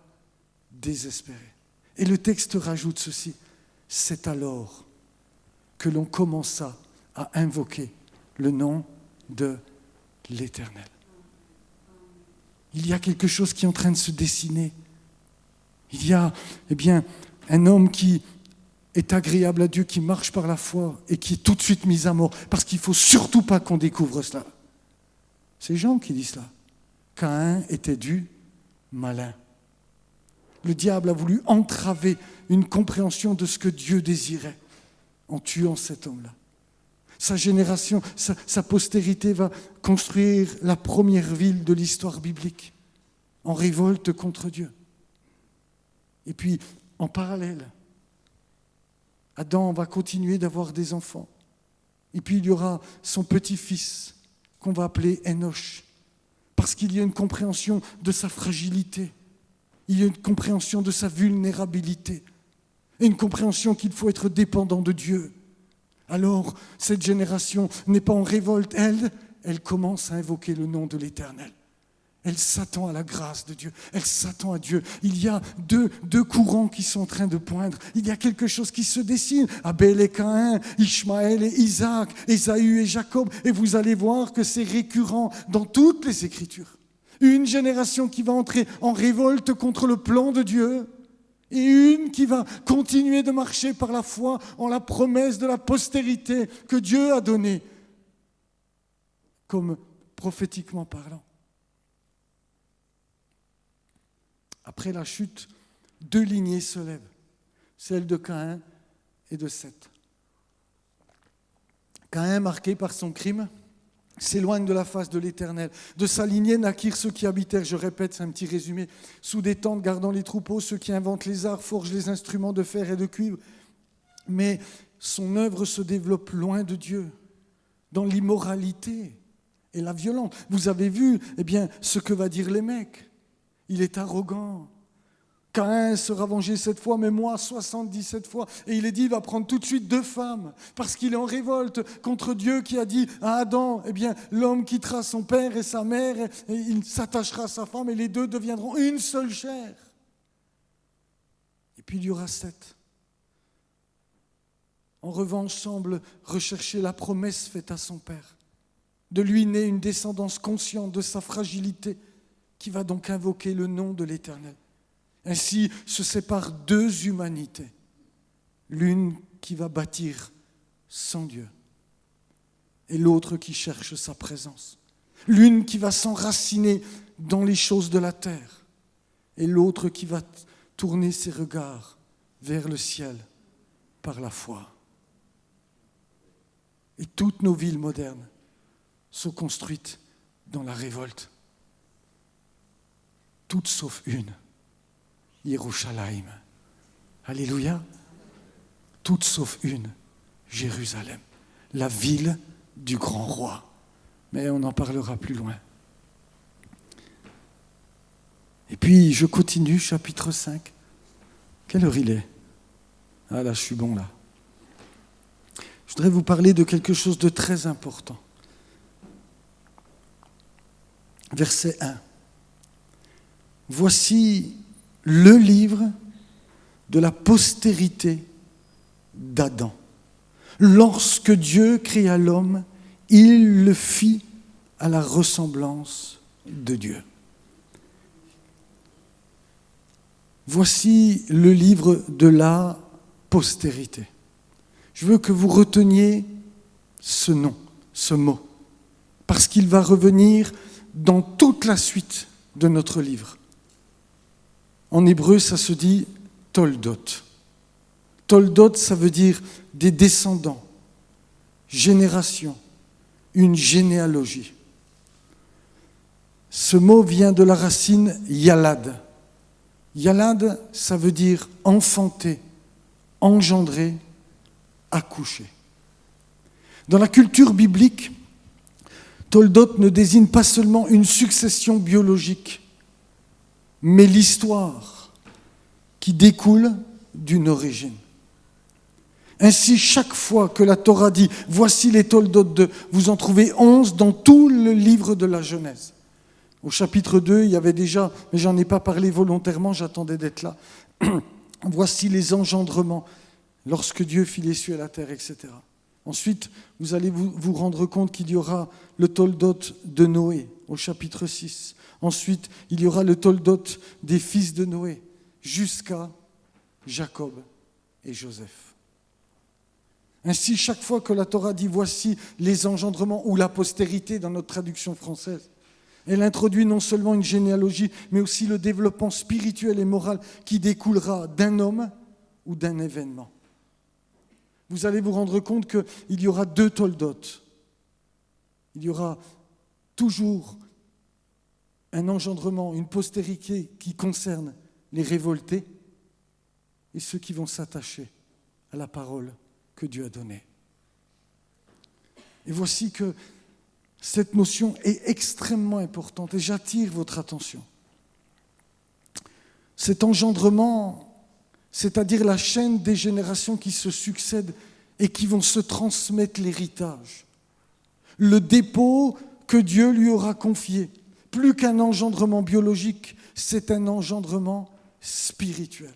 désespéré. Et le texte rajoute ceci, c'est alors que l'on commença à invoquer le nom de l'Éternel. Il y a quelque chose qui est en train de se dessiner. Il y a, un homme qui est agréable à Dieu, qui marche par la foi et qui est tout de suite mis à mort, parce qu'il ne faut surtout pas qu'on découvre cela. C'est Jean qui dit cela. Caïn était du malin. Le diable a voulu entraver une compréhension de ce que Dieu désirait en tuant cet homme-là. Sa génération, sa postérité va construire la première ville de l'histoire biblique en révolte contre Dieu. Et puis, en parallèle, Adam va continuer d'avoir des enfants. Et puis, il y aura son petit-fils qu'on va appeler Énoch, parce qu'il y a une compréhension de sa fragilité, il y a une compréhension de sa vulnérabilité, et une compréhension qu'il faut être dépendant de Dieu. Alors, cette génération n'est pas en révolte, elle commence à invoquer le nom de l'Éternel. Elle s'attend à la grâce de Dieu, elle s'attend à Dieu. Il y a deux courants qui sont en train de poindre. Il y a quelque chose qui se dessine. Abel et Caïn, Ishmaël et Isaac, Ésaü et Jacob. Et vous allez voir que c'est récurrent dans toutes les Écritures. Une génération qui va entrer en révolte contre le plan de Dieu et une qui va continuer de marcher par la foi en la promesse de la postérité que Dieu a donnée, comme prophétiquement parlant. Après la chute, 2 lignées se lèvent, celle de Caïn et de Seth. Caïn, marqué par son crime, s'éloigne de la face de l'Éternel. De sa lignée naquirent ceux qui habitèrent, je répète, c'est un petit résumé, sous des tentes gardant les troupeaux, ceux qui inventent les arts, forgent les instruments de fer et de cuivre. Mais son œuvre se développe loin de Dieu, dans l'immoralité et la violence. Vous avez vu, ce que va dire Lémec. Il est arrogant. Caïn sera vengé 7 fois, mais moi 77 fois. Et il est dit, il va prendre tout de suite 2 femmes, parce qu'il est en révolte contre Dieu qui a dit à Adam, l'homme quittera son père et sa mère, et il s'attachera à sa femme, et les 2 deviendront une seule chair. Et puis il y aura Seth. En revanche, semble rechercher la promesse faite à son père. De lui naît une descendance consciente de sa fragilité, qui va donc invoquer le nom de l'Éternel. Ainsi se séparent 2 humanités, l'une qui va bâtir sans Dieu et l'autre qui cherche sa présence, l'une qui va s'enraciner dans les choses de la terre et l'autre qui va tourner ses regards vers le ciel par la foi. Et toutes nos villes modernes sont construites dans la révolte. Toutes sauf une, Yerushalayim. Alléluia. Toutes sauf une, Jérusalem, la ville du grand roi. Mais on en parlera plus loin. Et puis, je continue, chapitre 5. Quelle heure il est? Ah là, je suis bon là. Je voudrais vous parler de quelque chose de très important. Verset 1. Voici le livre de la postérité d'Adam. Lorsque Dieu créa l'homme, il le fit à la ressemblance de Dieu. Voici le livre de la postérité. Je veux que vous reteniez ce nom, ce mot, parce qu'il va revenir dans toute la suite de notre livre. En hébreu, ça se dit Toldot. Toldot, ça veut dire des descendants, génération, une généalogie. Ce mot vient de la racine yalad. Yalad, ça veut dire enfanter, engendrer, accoucher. Dans la culture biblique, Toldot ne désigne pas seulement une succession biologique, mais l'histoire qui découle d'une origine. Ainsi, chaque fois que la Torah dit « Voici les Toldot 2 », vous en trouvez 11 dans tout le livre de la Genèse. Au chapitre 2, il y avait déjà, mais je n'en ai pas parlé volontairement, j'attendais d'être là. Voici les engendrements, lorsque Dieu fit les cieux et la terre, etc. Ensuite, vous allez vous rendre compte qu'il y aura le Toldot de Noé, au chapitre 6. Ensuite, il y aura le Toldot des fils de Noé, jusqu'à Jacob et Joseph. Ainsi, chaque fois que la Torah dit « Voici les engendrements » ou la postérité dans notre traduction française, elle introduit non seulement une généalogie, mais aussi le développement spirituel et moral qui découlera d'un homme ou d'un événement. Vous allez vous rendre compte qu'il y aura 2 Toldot. Il y aura toujours un engendrement, une postérité qui concerne les révoltés et ceux qui vont s'attacher à la parole que Dieu a donnée. Et voici que cette notion est extrêmement importante et j'attire votre attention. Cet engendrement, c'est-à-dire la chaîne des générations qui se succèdent et qui vont se transmettre l'héritage. Le dépôt que Dieu lui aura confié, plus qu'un engendrement biologique, c'est un engendrement spirituel.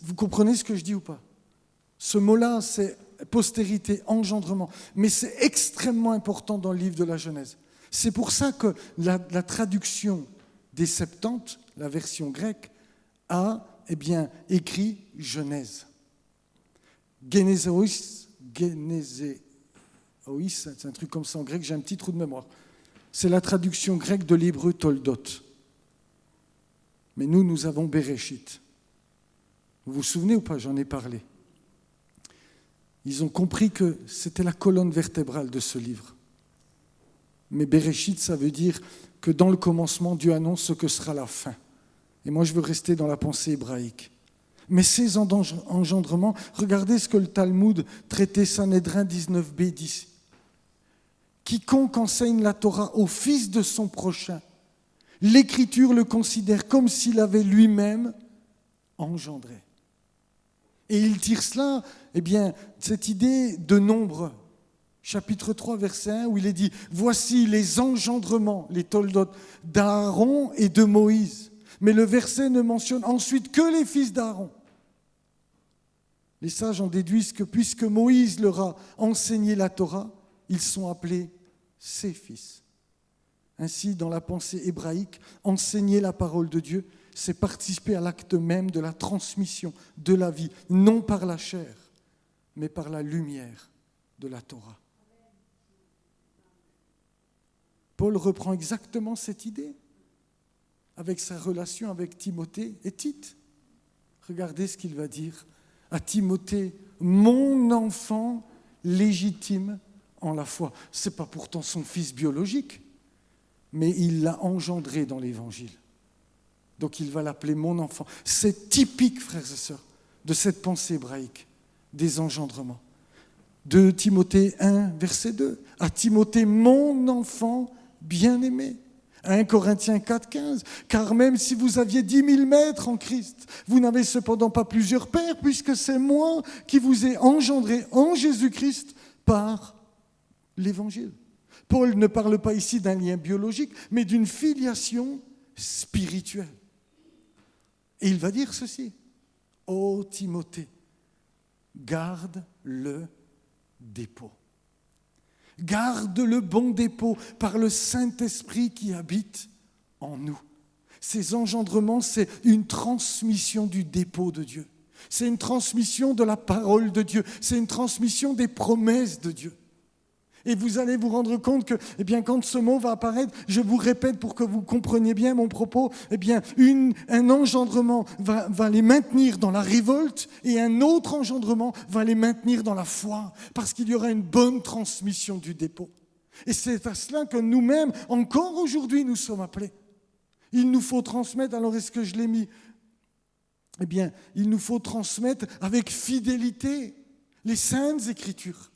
Vous comprenez ce que je dis ou pas? Ce mot-là, c'est postérité, engendrement, mais c'est extrêmement important dans le livre de la Genèse. C'est pour ça que la traduction des Septante, la version grecque, a écrit Genèse. Généséoïs, c'est un truc comme ça en grec, j'ai un petit trou de mémoire. C'est la traduction grecque de l'hébreu Toldot. Mais nous avons Bereshit. Vous vous souvenez ou pas? J'en ai parlé. Ils ont compris que c'était la colonne vertébrale de ce livre. Mais Bereshit, ça veut dire que dans le commencement, Dieu annonce ce que sera la fin. Et moi, je veux rester dans la pensée hébraïque. Mais ces engendrements, regardez ce que le Talmud, traité Sanhédrin 19b, dit. Quiconque enseigne la Torah au fils de son prochain, l'Écriture le considère comme s'il avait lui-même engendré. Et il tire cela, cette idée de nombre, chapitre 3, verset 1, où il est dit « Voici les engendrements, les Toldot, d'Aaron et de Moïse. » Mais le verset ne mentionne ensuite que les fils d'Aaron. Les sages en déduisent que puisque Moïse leur a enseigné la Torah, ils sont appelés ses fils. Ainsi, dans la pensée hébraïque, enseigner la parole de Dieu, c'est participer à l'acte même de la transmission de la vie, non par la chair, mais par la lumière de la Torah. Paul reprend exactement cette idée avec sa relation avec Timothée et Tite. Regardez ce qu'il va dire à Timothée, mon enfant légitime en la foi. Ce n'est pas pourtant son fils biologique, mais il l'a engendré dans l'Évangile. Donc il va l'appeler mon enfant. C'est typique, frères et sœurs, de cette pensée hébraïque, des engendrements. 2 Timothée 1, verset 2. À Timothée, mon enfant bien-aimé. 1 Corinthiens 4, 15. Car même si vous aviez 10 000 maîtres en Christ, vous n'avez cependant pas plusieurs pères, puisque c'est moi qui vous ai engendré en Jésus-Christ par l'Évangile. Paul ne parle pas ici d'un lien biologique, mais d'une filiation spirituelle. Et il va dire ceci. Ô Timothée, garde le dépôt. Garde le bon dépôt par le Saint-Esprit qui habite en nous. Ces engendrements, c'est une transmission du dépôt de Dieu. C'est une transmission de la parole de Dieu. C'est une transmission des promesses de Dieu. Et vous allez vous rendre compte que, quand ce mot va apparaître, je vous répète pour que vous compreniez bien mon propos, un engendrement va les maintenir dans la révolte et un autre engendrement va les maintenir dans la foi, parce qu'il y aura une bonne transmission du dépôt. Et c'est à cela que nous-mêmes, encore aujourd'hui, nous sommes appelés. Il nous faut transmettre, alors est-ce que je l'ai mis ? Il nous faut transmettre avec fidélité les saintes Écritures.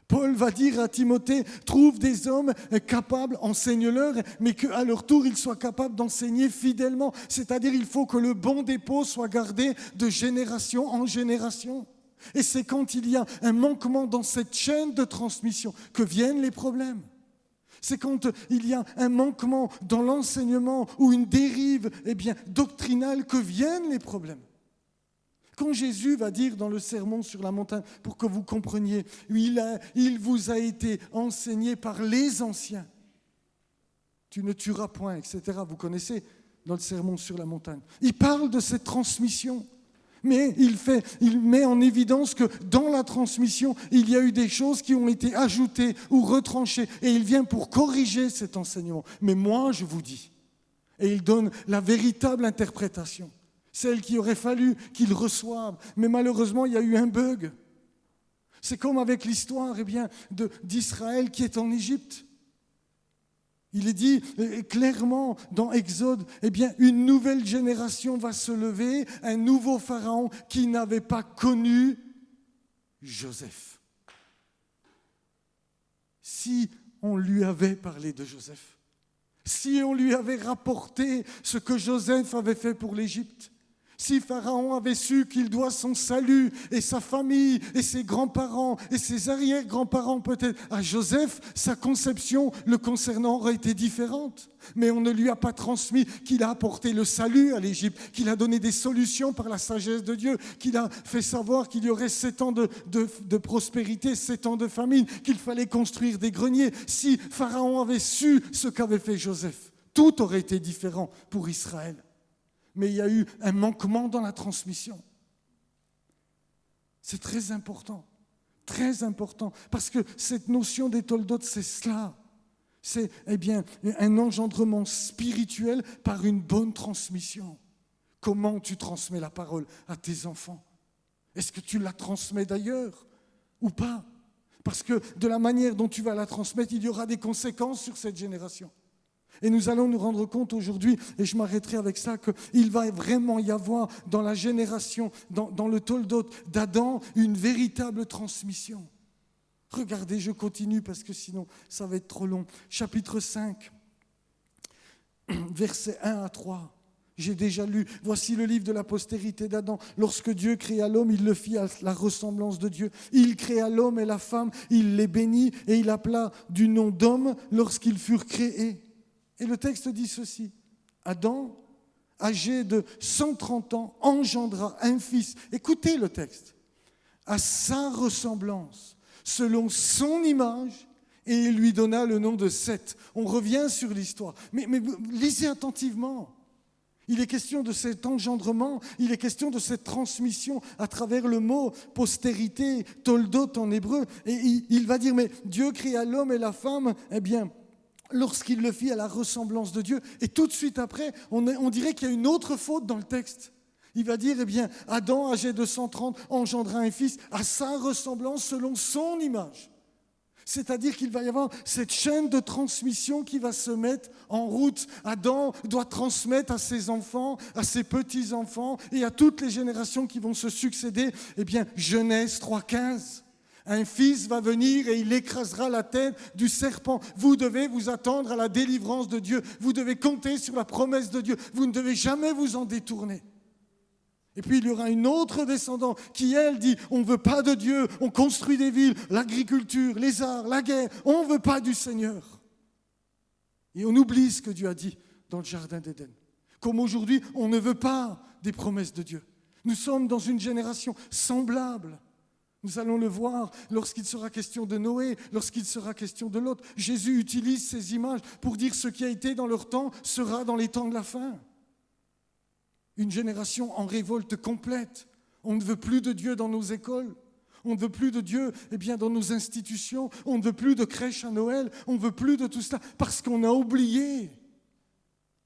Paul va dire à Timothée, trouve des hommes capables, enseigne-leur, mais qu'à leur tour, ils soient capables d'enseigner fidèlement. C'est-à-dire, il faut que le bon dépôt soit gardé de génération en génération. Et c'est quand il y a un manquement dans cette chaîne de transmission que viennent les problèmes. C'est quand il y a un manquement dans l'enseignement ou une dérive doctrinale que viennent les problèmes. Quand Jésus va dire dans le sermon sur la montagne, pour que vous compreniez, il vous a été enseigné par les anciens. Tu ne tueras point, etc. Vous connaissez dans le sermon sur la montagne. Il parle de cette transmission, mais il met en évidence que dans la transmission, il y a eu des choses qui ont été ajoutées ou retranchées, et il vient pour corriger cet enseignement. Mais moi, je vous dis, et il donne la véritable interprétation. Celle qu'il aurait fallu qu'ils reçoivent. Mais malheureusement, il y a eu un bug. C'est comme avec l'histoire d'Israël qui est en Égypte. Il est dit clairement dans Exode, une nouvelle génération va se lever, un nouveau pharaon qui n'avait pas connu Joseph. Si on lui avait parlé de Joseph, si on lui avait rapporté ce que Joseph avait fait pour l'Égypte, si Pharaon avait su qu'il doit son salut et sa famille et ses grands-parents et ses arrière-grands-parents peut-être à Joseph, sa conception le concernant aurait été différente. Mais on ne lui a pas transmis qu'il a apporté le salut à l'Égypte, qu'il a donné des solutions par la sagesse de Dieu, qu'il a fait savoir qu'il y aurait 7 ans de prospérité, 7 ans de famine, qu'il fallait construire des greniers. Si Pharaon avait su ce qu'avait fait Joseph, tout aurait été différent pour Israël. Mais il y a eu un manquement dans la transmission. C'est très important, parce que cette notion des Toldot, c'est cela. C'est un engendrement spirituel par une bonne transmission. Comment tu transmets la parole à tes enfants ? Est-ce que tu la transmets d'ailleurs ou pas ? Parce que de la manière dont tu vas la transmettre, il y aura des conséquences sur cette génération. Et nous allons nous rendre compte aujourd'hui, et je m'arrêterai avec ça, qu'il va vraiment y avoir dans la génération, dans le Toldot d'Adam, une véritable transmission. Regardez, je continue parce que sinon ça va être trop long. Chapitre 5, versets 1 à 3. J'ai déjà lu, voici le livre de la postérité d'Adam. Lorsque Dieu créa l'homme, il le fit à la ressemblance de Dieu. Il créa l'homme et la femme, il les bénit et il appela du nom d'homme lorsqu'ils furent créés. Et le texte dit ceci, Adam, âgé de 130 ans, engendra un fils. Écoutez le texte. À sa ressemblance, selon son image, et il lui donna le nom de Seth. On revient sur l'histoire. Mais lisez attentivement. Il est question de cet engendrement, il est question de cette transmission à travers le mot postérité, toldot en hébreu. Et il va dire, mais Dieu créa l'homme et la femme, lorsqu'il le fit à la ressemblance de Dieu. Et tout de suite après, on dirait qu'il y a une autre faute dans le texte. Il va dire, Adam, âgé de 130, engendra un fils à sa ressemblance selon son image. C'est-à-dire qu'il va y avoir cette chaîne de transmission qui va se mettre en route. Adam doit transmettre à ses enfants, à ses petits-enfants et à toutes les générations qui vont se succéder. Eh bien, Genèse 3,15. Un fils va venir et il écrasera la tête du serpent. Vous devez vous attendre à la délivrance de Dieu. Vous devez compter sur la promesse de Dieu. Vous ne devez jamais vous en détourner. Et puis il y aura une autre descendante qui, elle, dit on ne veut pas de Dieu, on construit des villes, l'agriculture, les arts, la guerre, on ne veut pas du Seigneur. Et on oublie ce que Dieu a dit dans le jardin d'Éden. Comme aujourd'hui, on ne veut pas des promesses de Dieu. Nous sommes dans une génération semblable. Nous allons le voir lorsqu'il sera question de Noé, lorsqu'il sera question de Lot. Jésus utilise ces images pour dire ce qui a été dans leur temps sera dans les temps de la fin. Une génération en révolte complète. On ne veut plus de Dieu dans nos écoles. On ne veut plus de Dieu dans nos institutions. On ne veut plus de crèche à Noël. On ne veut plus de tout cela parce qu'on a oublié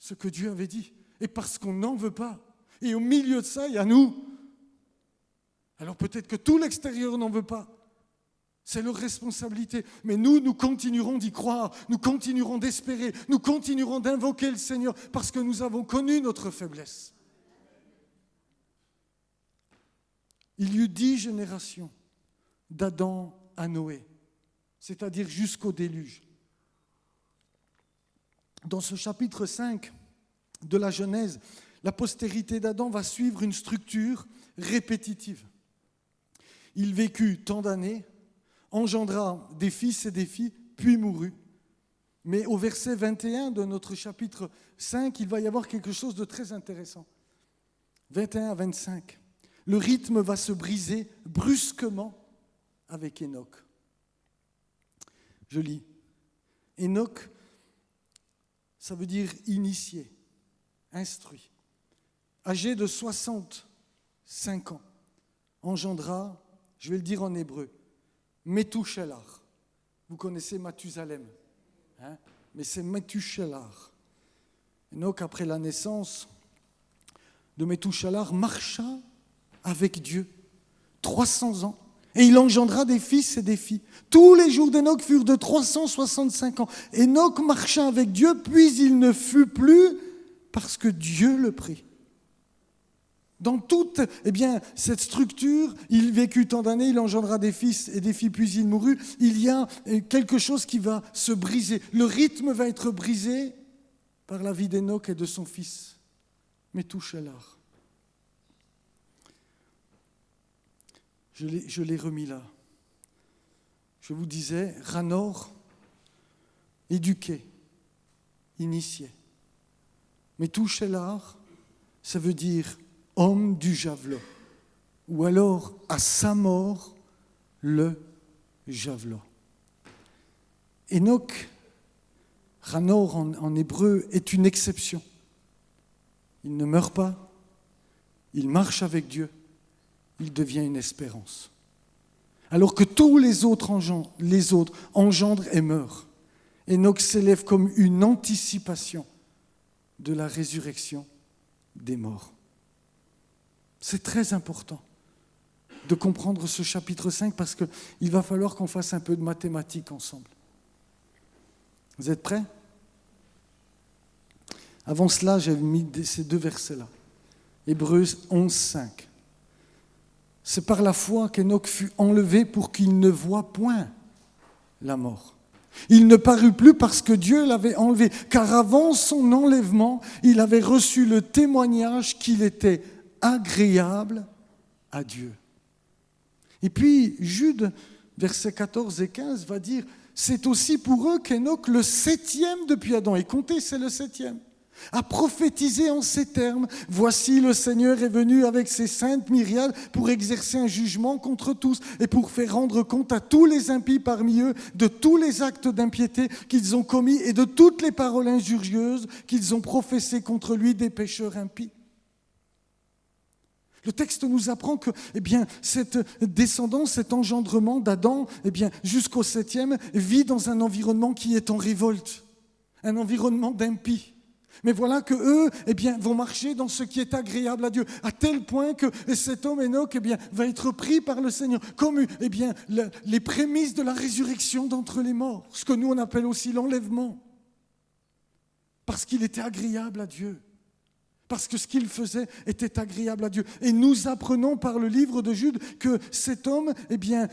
ce que Dieu avait dit et parce qu'on n'en veut pas. Et au milieu de ça, il y a nous. Alors peut-être que tout l'extérieur n'en veut pas. C'est leur responsabilité. Mais nous continuerons d'y croire. Nous continuerons d'espérer. Nous continuerons d'invoquer le Seigneur parce que nous avons connu notre faiblesse. Il y eut 10 générations d'Adam à Noé, c'est-à-dire jusqu'au déluge. Dans ce chapitre 5 de la Genèse, la postérité d'Adam va suivre une structure répétitive. Il vécut tant d'années, engendra des fils et des filles, puis mourut. Mais au verset 21 de notre chapitre 5, il va y avoir quelque chose de très intéressant. 21 à 25. Le rythme va se briser brusquement avec Hénoch. Je lis. Hénoch, ça veut dire initié, instruit. Âgé de 65 ans, engendra, je vais le dire en hébreu, Métouchelar. Vous connaissez Mathusalem, hein? Mais c'est Métouchelar. Hénoch, après la naissance de Métouchelar, marcha avec Dieu 300 ans. Et il engendra des fils et des filles. Tous les jours d'Hénoch furent de 365 ans. Hénoch marcha avec Dieu, puis il ne fut plus parce que Dieu le prit. Dans toute cette structure, il vécut tant d'années, il engendra des fils et des filles, puis il mourut. Il y a quelque chose qui va se briser. Le rythme va être brisé par la vie d'Hénoch et de son fils, Métouchelar. Je l'ai remis là. Je vous disais, Ranor, éduqué, initié. Métouchelar, ça veut dire homme du javelot. Ou alors, à sa mort, le javelot. Hénoch, Ranor en hébreu, est une exception. Il ne meurt pas, il marche avec Dieu. Il devient une espérance. Alors que tous les autres engendrent et meurent. Hénoch s'élève comme une anticipation de la résurrection des morts. C'est très important de comprendre ce chapitre 5 parce qu'il va falloir qu'on fasse un peu de mathématiques ensemble. Vous êtes prêts? Avant cela, j'ai mis ces 2 versets-là. Hébreux 11, 5. C'est par la foi qu'Hénoch fut enlevé pour qu'il ne voie point la mort. Il ne parut plus parce que Dieu l'avait enlevé, car avant son enlèvement, il avait reçu le témoignage qu'il était agréable à Dieu. Et puis Jude, versets 14 et 15, va dire « C'est aussi pour eux qu'Hénoch, le 7e depuis Adam, et comptez, c'est le 7e, a prophétisé en ces termes, « Voici le Seigneur est venu avec ses saintes myriades pour exercer un jugement contre tous et pour faire rendre compte à tous les impies parmi eux de tous les actes d'impiété qu'ils ont commis et de toutes les paroles injurieuses qu'ils ont professées contre lui des pécheurs impies. » Le texte nous apprend que cette descendance, cet engendrement d'Adam, jusqu'au 7e, vit dans un environnement qui est en révolte, un environnement d'impies. Mais voilà que eux, vont marcher dans ce qui est agréable à Dieu, à tel point que cet homme Enoch, va être pris par le Seigneur, comme, les prémices de la résurrection d'entre les morts, ce que nous on appelle aussi l'enlèvement, parce qu'il était agréable à Dieu, parce que ce qu'il faisait était agréable à Dieu. Et nous apprenons par le livre de Jude que cet homme,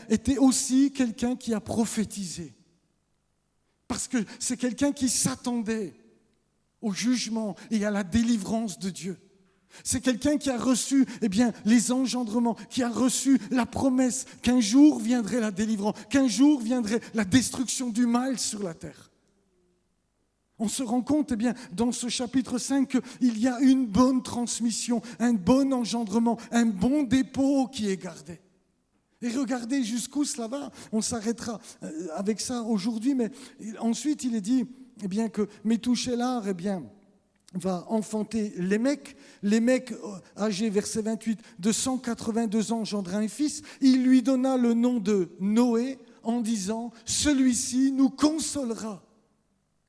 était aussi quelqu'un qui a prophétisé, parce que c'est quelqu'un qui s'attendait au jugement et à la délivrance de Dieu. C'est quelqu'un qui a reçu les engendrements, qui a reçu la promesse qu'un jour viendrait la délivrance, qu'un jour viendrait la destruction du mal sur la terre. On se rend compte dans ce chapitre 5 qu'il y a une bonne transmission, un bon engendrement, un bon dépôt qui est gardé. Et regardez jusqu'où cela va. On s'arrêtera avec ça aujourd'hui, mais ensuite il est dit que Métouchélar va enfanter Lémec. Lémec, âgé, verset 28, de 182 ans, engendra un fils. Il lui donna le nom de Noé en disant « Celui-ci nous consolera ».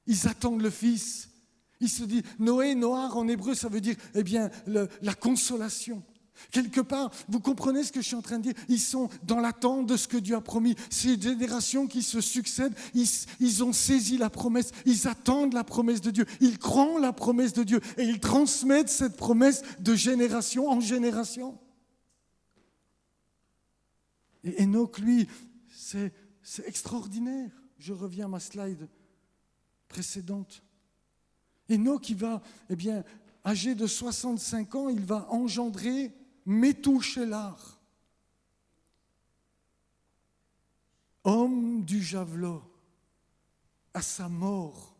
Ils attendent le fils. Il se dit, Noé, Noar en hébreu, ça veut dire la consolation. Quelque part, vous comprenez ce que je suis en train de dire? Ils sont dans l'attente de ce que Dieu a promis. Ces générations qui se succèdent, ils ont saisi la promesse, ils attendent la promesse de Dieu, ils croient la promesse de Dieu et ils transmettent cette promesse de génération en génération. Et Enoch, lui, c'est extraordinaire. Je reviens à ma slide précédente. Enoch, il va, âgé de 65 ans, il va engendrer Métouchélar, homme du javelot, à sa mort,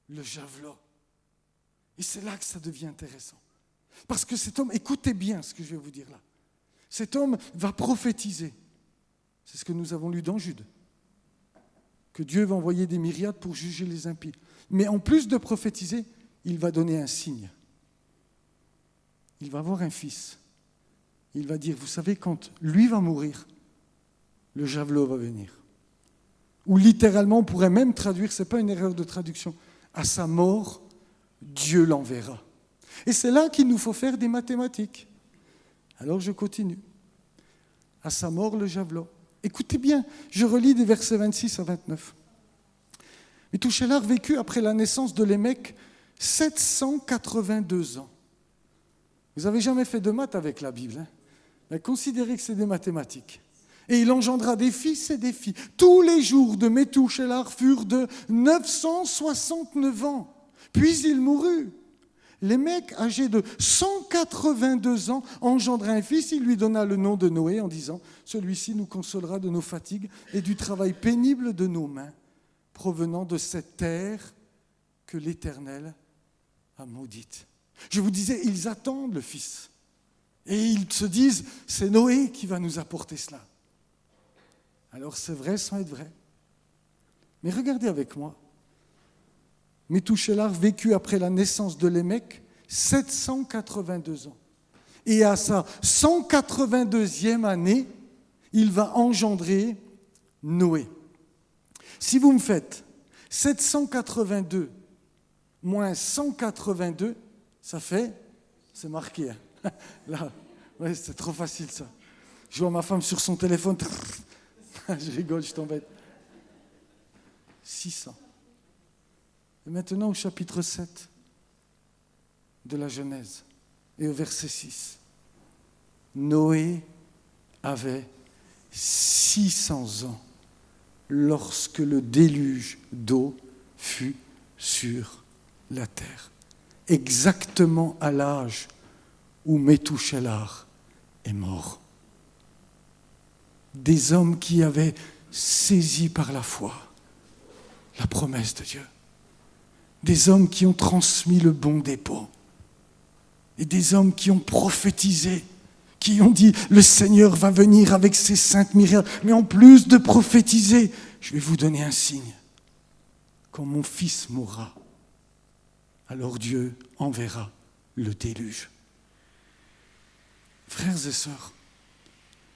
le javelot. Et c'est là que ça devient intéressant. Parce que cet homme, écoutez bien ce que je vais vous dire là, cet homme va prophétiser. C'est ce que nous avons lu dans Jude, que Dieu va envoyer des myriades pour juger les impies. Mais en plus de prophétiser, il va donner un signe. Il va avoir un fils. Il va dire, vous savez, quand lui va mourir, le javelot va venir. Ou littéralement, on pourrait même traduire, ce n'est pas une erreur de traduction, à sa mort, Dieu l'enverra. Et c'est là qu'il nous faut faire des mathématiques. Alors je continue. À sa mort, le javelot. Écoutez bien, je relis des versets 26 à 29. Métouchélar vécut après la naissance de Lémec 782 ans. Vous n'avez jamais fait de maths avec la Bible, hein? Mais considérez que c'est des mathématiques. Et il engendra des fils et des filles. Tous les jours de Métouchélar furent de 969 ans. Puis il mourut. Lémec, âgé de 182 ans, engendra un fils. Il lui donna le nom de Noé en disant « Celui-ci nous consolera de nos fatigues et du travail pénible de nos mains, provenant de cette terre que l'Éternel a maudite. » Je vous disais, ils attendent le fils. Et ils se disent, c'est Noé qui va nous apporter cela. Alors c'est vrai sans être vrai. Mais regardez avec moi. Métouchélar vécut après la naissance de Lémec 782 ans. Et à sa 182e année, il va engendrer Noé. Si vous me faites 782 moins 182, ça fait, c'est marqué, hein. Là, ouais, c'est trop facile ça. Je vois ma femme sur son téléphone, je rigole, je t'embête. 600. Et maintenant au chapitre 7 de la Genèse et au verset 6. Noé avait 600 ans lorsque le déluge d'eau fut sur la terre. Exactement à l'âge où Métouchélar est mort. Des hommes qui avaient saisi par la foi la promesse de Dieu. Des hommes qui ont transmis le bon dépôt. Et des hommes qui ont prophétisé, qui ont dit « Le Seigneur va venir avec ses saintes myriades. Mais en plus de prophétiser, je vais vous donner un signe. Quand mon fils mourra, alors Dieu enverra le déluge. » Frères et sœurs,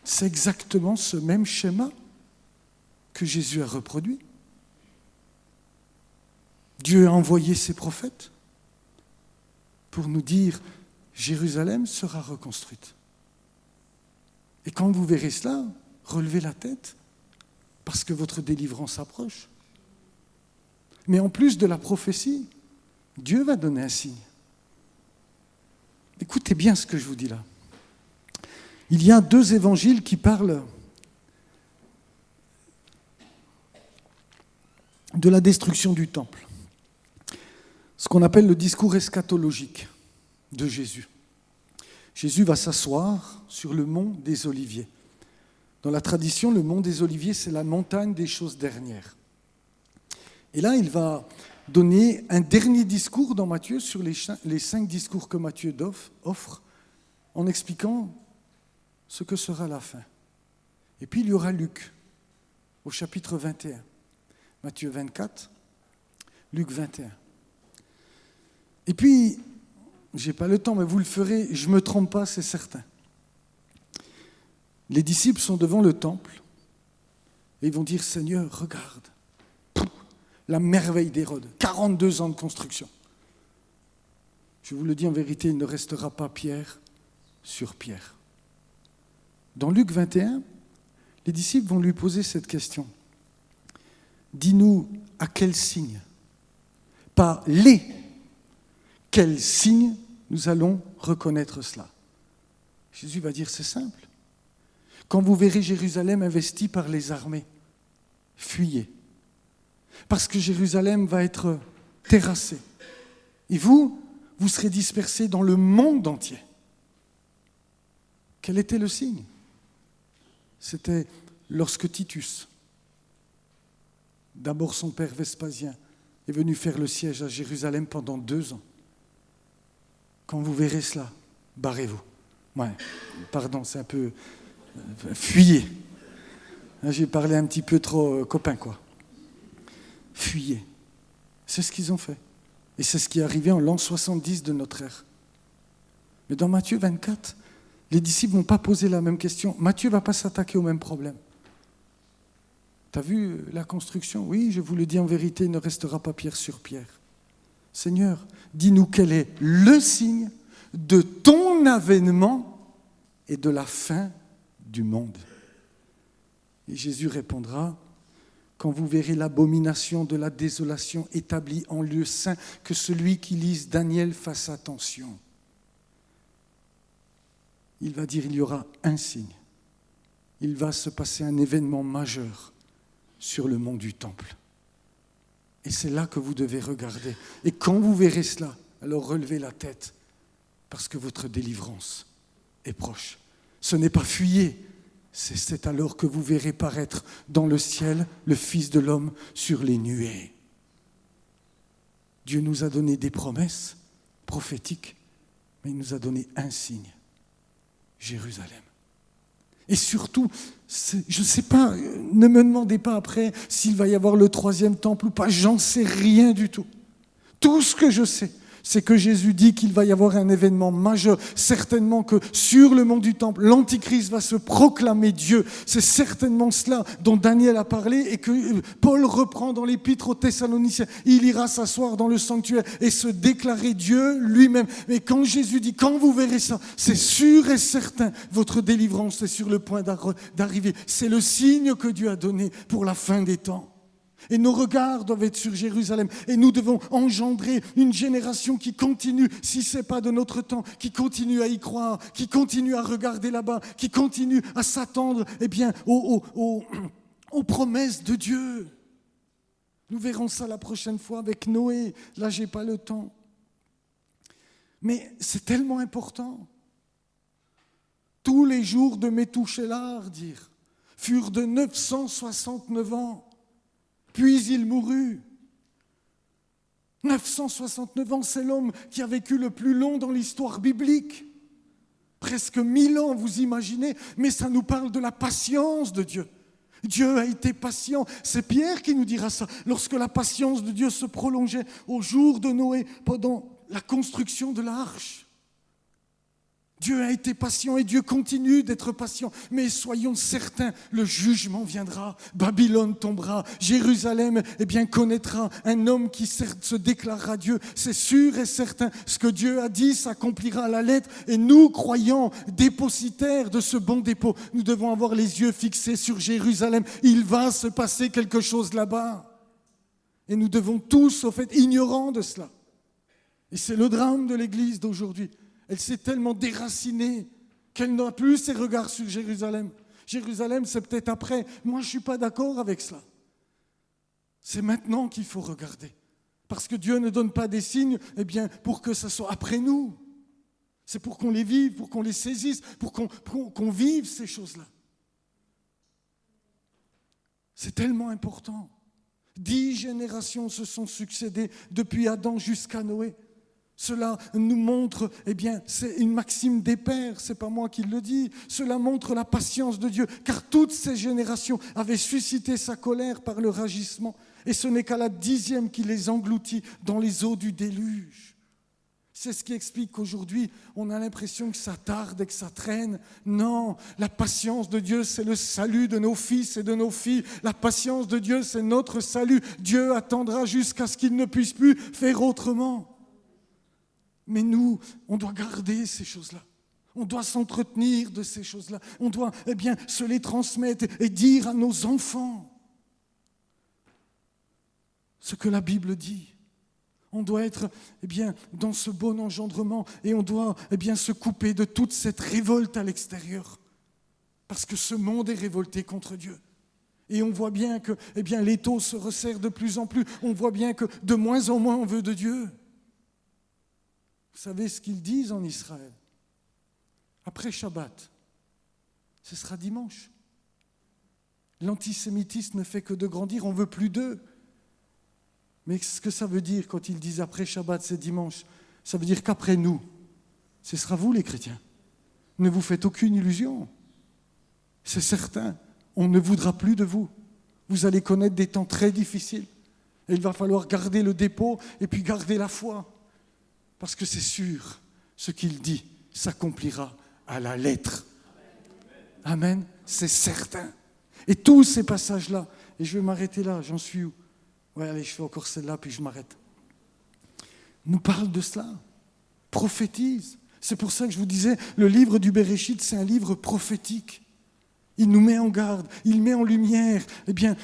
c'est exactement ce même schéma que Jésus a reproduit. Dieu a envoyé ses prophètes, pour nous dire Jérusalem sera reconstruite. Et quand vous verrez cela, relevez la tête, parce que votre délivrance approche. Mais en plus de la prophétie, Dieu va donner un signe. Écoutez bien ce que je vous dis là. Il y a 2 évangiles qui parlent de la destruction du temple. Ce qu'on appelle le discours eschatologique de Jésus. Jésus va s'asseoir sur le mont des Oliviers. Dans la tradition, le mont des Oliviers, c'est la montagne des choses dernières. Et là, il va donner un dernier discours dans Matthieu sur les 5 discours que Matthieu offre, en expliquant ce que sera la fin. Et puis, il y aura Luc, au chapitre 21. Matthieu 24, Luc 21. Et puis, je n'ai pas le temps, mais vous le ferez, je ne me trompe pas, c'est certain. Les disciples sont devant le temple et ils vont dire, Seigneur, regarde, la merveille d'Hérode, 42 ans de construction. Je vous le dis en vérité, il ne restera pas pierre sur pierre. Dans Luc 21, les disciples vont lui poser cette question. Dis-nous à quel signe, pas quel signe nous allons reconnaître cela. Jésus va dire, c'est simple. Quand vous verrez Jérusalem investie par les armées, fuyez. Parce que Jérusalem va être terrassée. Et vous serez dispersés dans le monde entier. Quel était le signe? C'était lorsque Titus, d'abord son père Vespasien, est venu faire le siège à Jérusalem pendant 2 ans. Quand vous verrez cela, barrez-vous. Ouais, pardon, c'est un peu... fuyez. J'ai parlé un petit peu trop copain, quoi. Fuyez. C'est ce qu'ils ont fait. Et c'est ce qui est arrivé en l'an 70 de notre ère. Mais dans Matthieu 24, les disciples ne vont pas poser la même question. Matthieu ne va pas s'attaquer au même problème. T'as vu la construction? Oui, je vous le dis en vérité, il ne restera pas pierre sur pierre. Seigneur, dis-nous quel est le signe de ton avènement et de la fin du monde. Et Jésus répondra, quand vous verrez l'abomination de la désolation établie en lieu saint, que celui qui lise Daniel fasse attention. Il va dire, il y aura un signe. Il va se passer un événement majeur sur le mont du Temple. Et c'est là que vous devez regarder. Et quand vous verrez cela, alors relevez la tête, parce que votre délivrance est proche. Ce n'est pas fuyez, c'est alors que vous verrez paraître dans le ciel le Fils de l'homme sur les nuées. Dieu nous a donné des promesses prophétiques, mais il nous a donné un signe, Jérusalem. Et surtout, je ne sais pas, ne me demandez pas après s'il va y avoir le 3e temple ou pas, j'en sais rien du tout. Tout ce que je sais, c'est que Jésus dit qu'il va y avoir un événement majeur, certainement que sur le mont du Temple, l'Antichrist va se proclamer Dieu. C'est certainement cela dont Daniel a parlé et que Paul reprend dans l'Épître aux Thessaloniciens. Il ira s'asseoir dans le sanctuaire et se déclarer Dieu lui-même. Mais quand Jésus dit, quand vous verrez ça, c'est sûr et certain, votre délivrance est sur le point d'arriver. C'est le signe que Dieu a donné pour la fin des temps. Et nos regards doivent être sur Jérusalem. Et nous devons engendrer une génération qui continue, si ce n'est pas de notre temps, qui continue à y croire, qui continue à regarder là-bas, qui continue à s'attendre aux promesses de Dieu. Nous verrons ça la prochaine fois avec Noé. Là, je n'ai pas le temps. Mais c'est tellement important. Tous les jours de Métouchélar, dire, furent de 969 ans. Puis il mourut. 969 ans, c'est l'homme qui a vécu le plus long dans l'histoire biblique. Presque 1000 ans, vous imaginez, mais ça nous parle de la patience de Dieu. Dieu a été patient. C'est Pierre qui nous dira ça. Lorsque la patience de Dieu se prolongeait au jour de Noé, pendant la construction de l'arche. Dieu a été patient et Dieu continue d'être patient. Mais soyons certains, le jugement viendra, Babylone tombera, Jérusalem connaîtra un homme qui se déclarera Dieu. C'est sûr et certain, ce que Dieu a dit s'accomplira à la lettre. Et nous, croyants, dépositaires de ce bon dépôt, nous devons avoir les yeux fixés sur Jérusalem. Il va se passer quelque chose là-bas. Et nous devons tous, au fait, ignorants de cela. Et c'est le drame de l'Église d'aujourd'hui. Elle s'est tellement déracinée qu'elle n'a plus ses regards sur Jérusalem. Jérusalem, c'est peut-être après. Moi, je ne suis pas d'accord avec cela. C'est maintenant qu'il faut regarder. Parce que Dieu ne donne pas des signes pour que ça soit après nous. C'est pour qu'on les vive, pour qu'on les saisisse, pour qu'on vive ces choses-là. C'est tellement important. 10 générations se sont succédées depuis Adam jusqu'à Noé. Cela nous montre, c'est une maxime des pères, c'est pas moi qui le dis. Cela montre la patience de Dieu, car toutes ces générations avaient suscité sa colère par leur agissement. Et ce n'est qu'à la 10e qui les engloutit dans les eaux du déluge. C'est ce qui explique qu'aujourd'hui, on a l'impression que ça tarde et que ça traîne. Non, la patience de Dieu, c'est le salut de nos fils et de nos filles. La patience de Dieu, c'est notre salut. Dieu attendra jusqu'à ce qu'il ne puisse plus faire autrement. Mais nous, on doit garder ces choses-là. On doit s'entretenir de ces choses-là. On doit se les transmettre et dire à nos enfants ce que la Bible dit. On doit être dans ce bon engendrement et on doit se couper de toute cette révolte à l'extérieur. Parce que ce monde est révolté contre Dieu. Et on voit bien que l'étau se resserre de plus en plus. On voit bien que de moins en moins on veut de Dieu. Vous savez ce qu'ils disent en Israël? Après Shabbat, ce sera dimanche. L'antisémitisme ne fait que de grandir, on ne veut plus d'eux. Mais ce que ça veut dire quand ils disent après Shabbat, c'est dimanche, ça veut dire qu'après nous, ce sera vous les chrétiens. Ne vous faites aucune illusion. C'est certain, on ne voudra plus de vous. Vous allez connaître des temps très difficiles. Et il va falloir garder le dépôt et puis garder la foi. Parce que c'est sûr, ce qu'il dit s'accomplira à la lettre. Amen, c'est certain. Et tous ces passages-là, et je vais m'arrêter là, j'en suis où? Ouais, allez, je fais encore celle-là, puis je m'arrête. Nous parlent de cela, prophétise. C'est pour ça que je vous disais, le livre du Béréchit, c'est un livre prophétique. Il nous met en garde, il met en lumière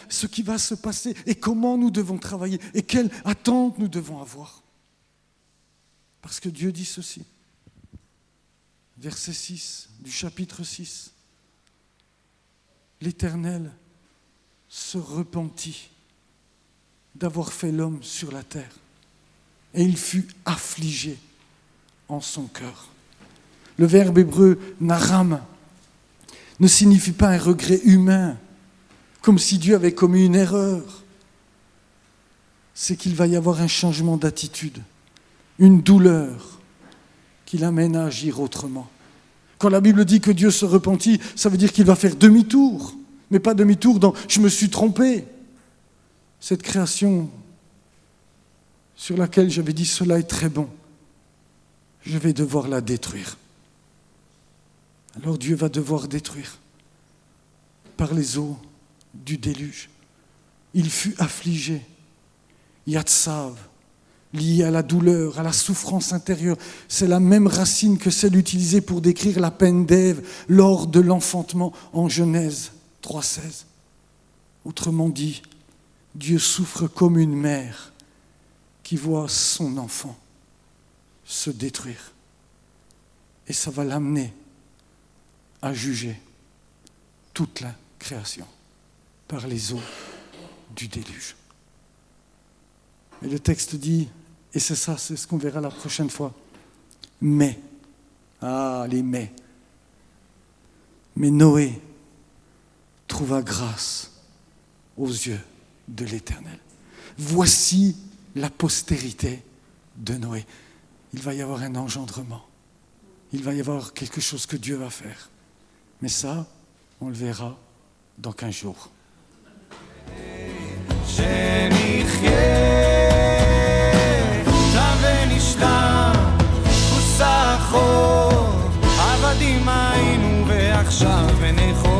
ce qui va se passer et comment nous devons travailler et quelle attente nous devons avoir. Parce que Dieu dit ceci, verset 6 du chapitre 6. L'Éternel se repentit d'avoir fait l'homme sur la terre et il fut affligé en son cœur. Le verbe hébreu naram ne signifie pas un regret humain, comme si Dieu avait commis une erreur. C'est qu'il va y avoir un changement d'attitude. Une douleur qui l'amène à agir autrement. Quand la Bible dit que Dieu se repentit, ça veut dire qu'il va faire demi-tour, mais pas demi-tour dans « je me suis trompé ». Cette création sur laquelle j'avais dit « cela est très bon », je vais devoir la détruire. Alors Dieu va devoir détruire par les eaux du déluge. Il fut affligé, yatsav, lié à la douleur, à la souffrance intérieure. C'est la même racine que celle utilisée pour décrire la peine d'Ève lors de l'enfantement en Genèse 3,16. Autrement dit, Dieu souffre comme une mère qui voit son enfant se détruire. Et ça va l'amener à juger toute la création par les eaux du déluge. Et le texte dit, et c'est ça, c'est ce qu'on verra la prochaine fois, mais, les mais Noé trouva grâce aux yeux de l'Éternel. Voici la postérité de Noé. Il va y avoir un engendrement. Il va y avoir quelque chose que Dieu va faire. Mais ça, on le verra dans 15 jours. ונשלם, וסחור ועכשיו ונכונים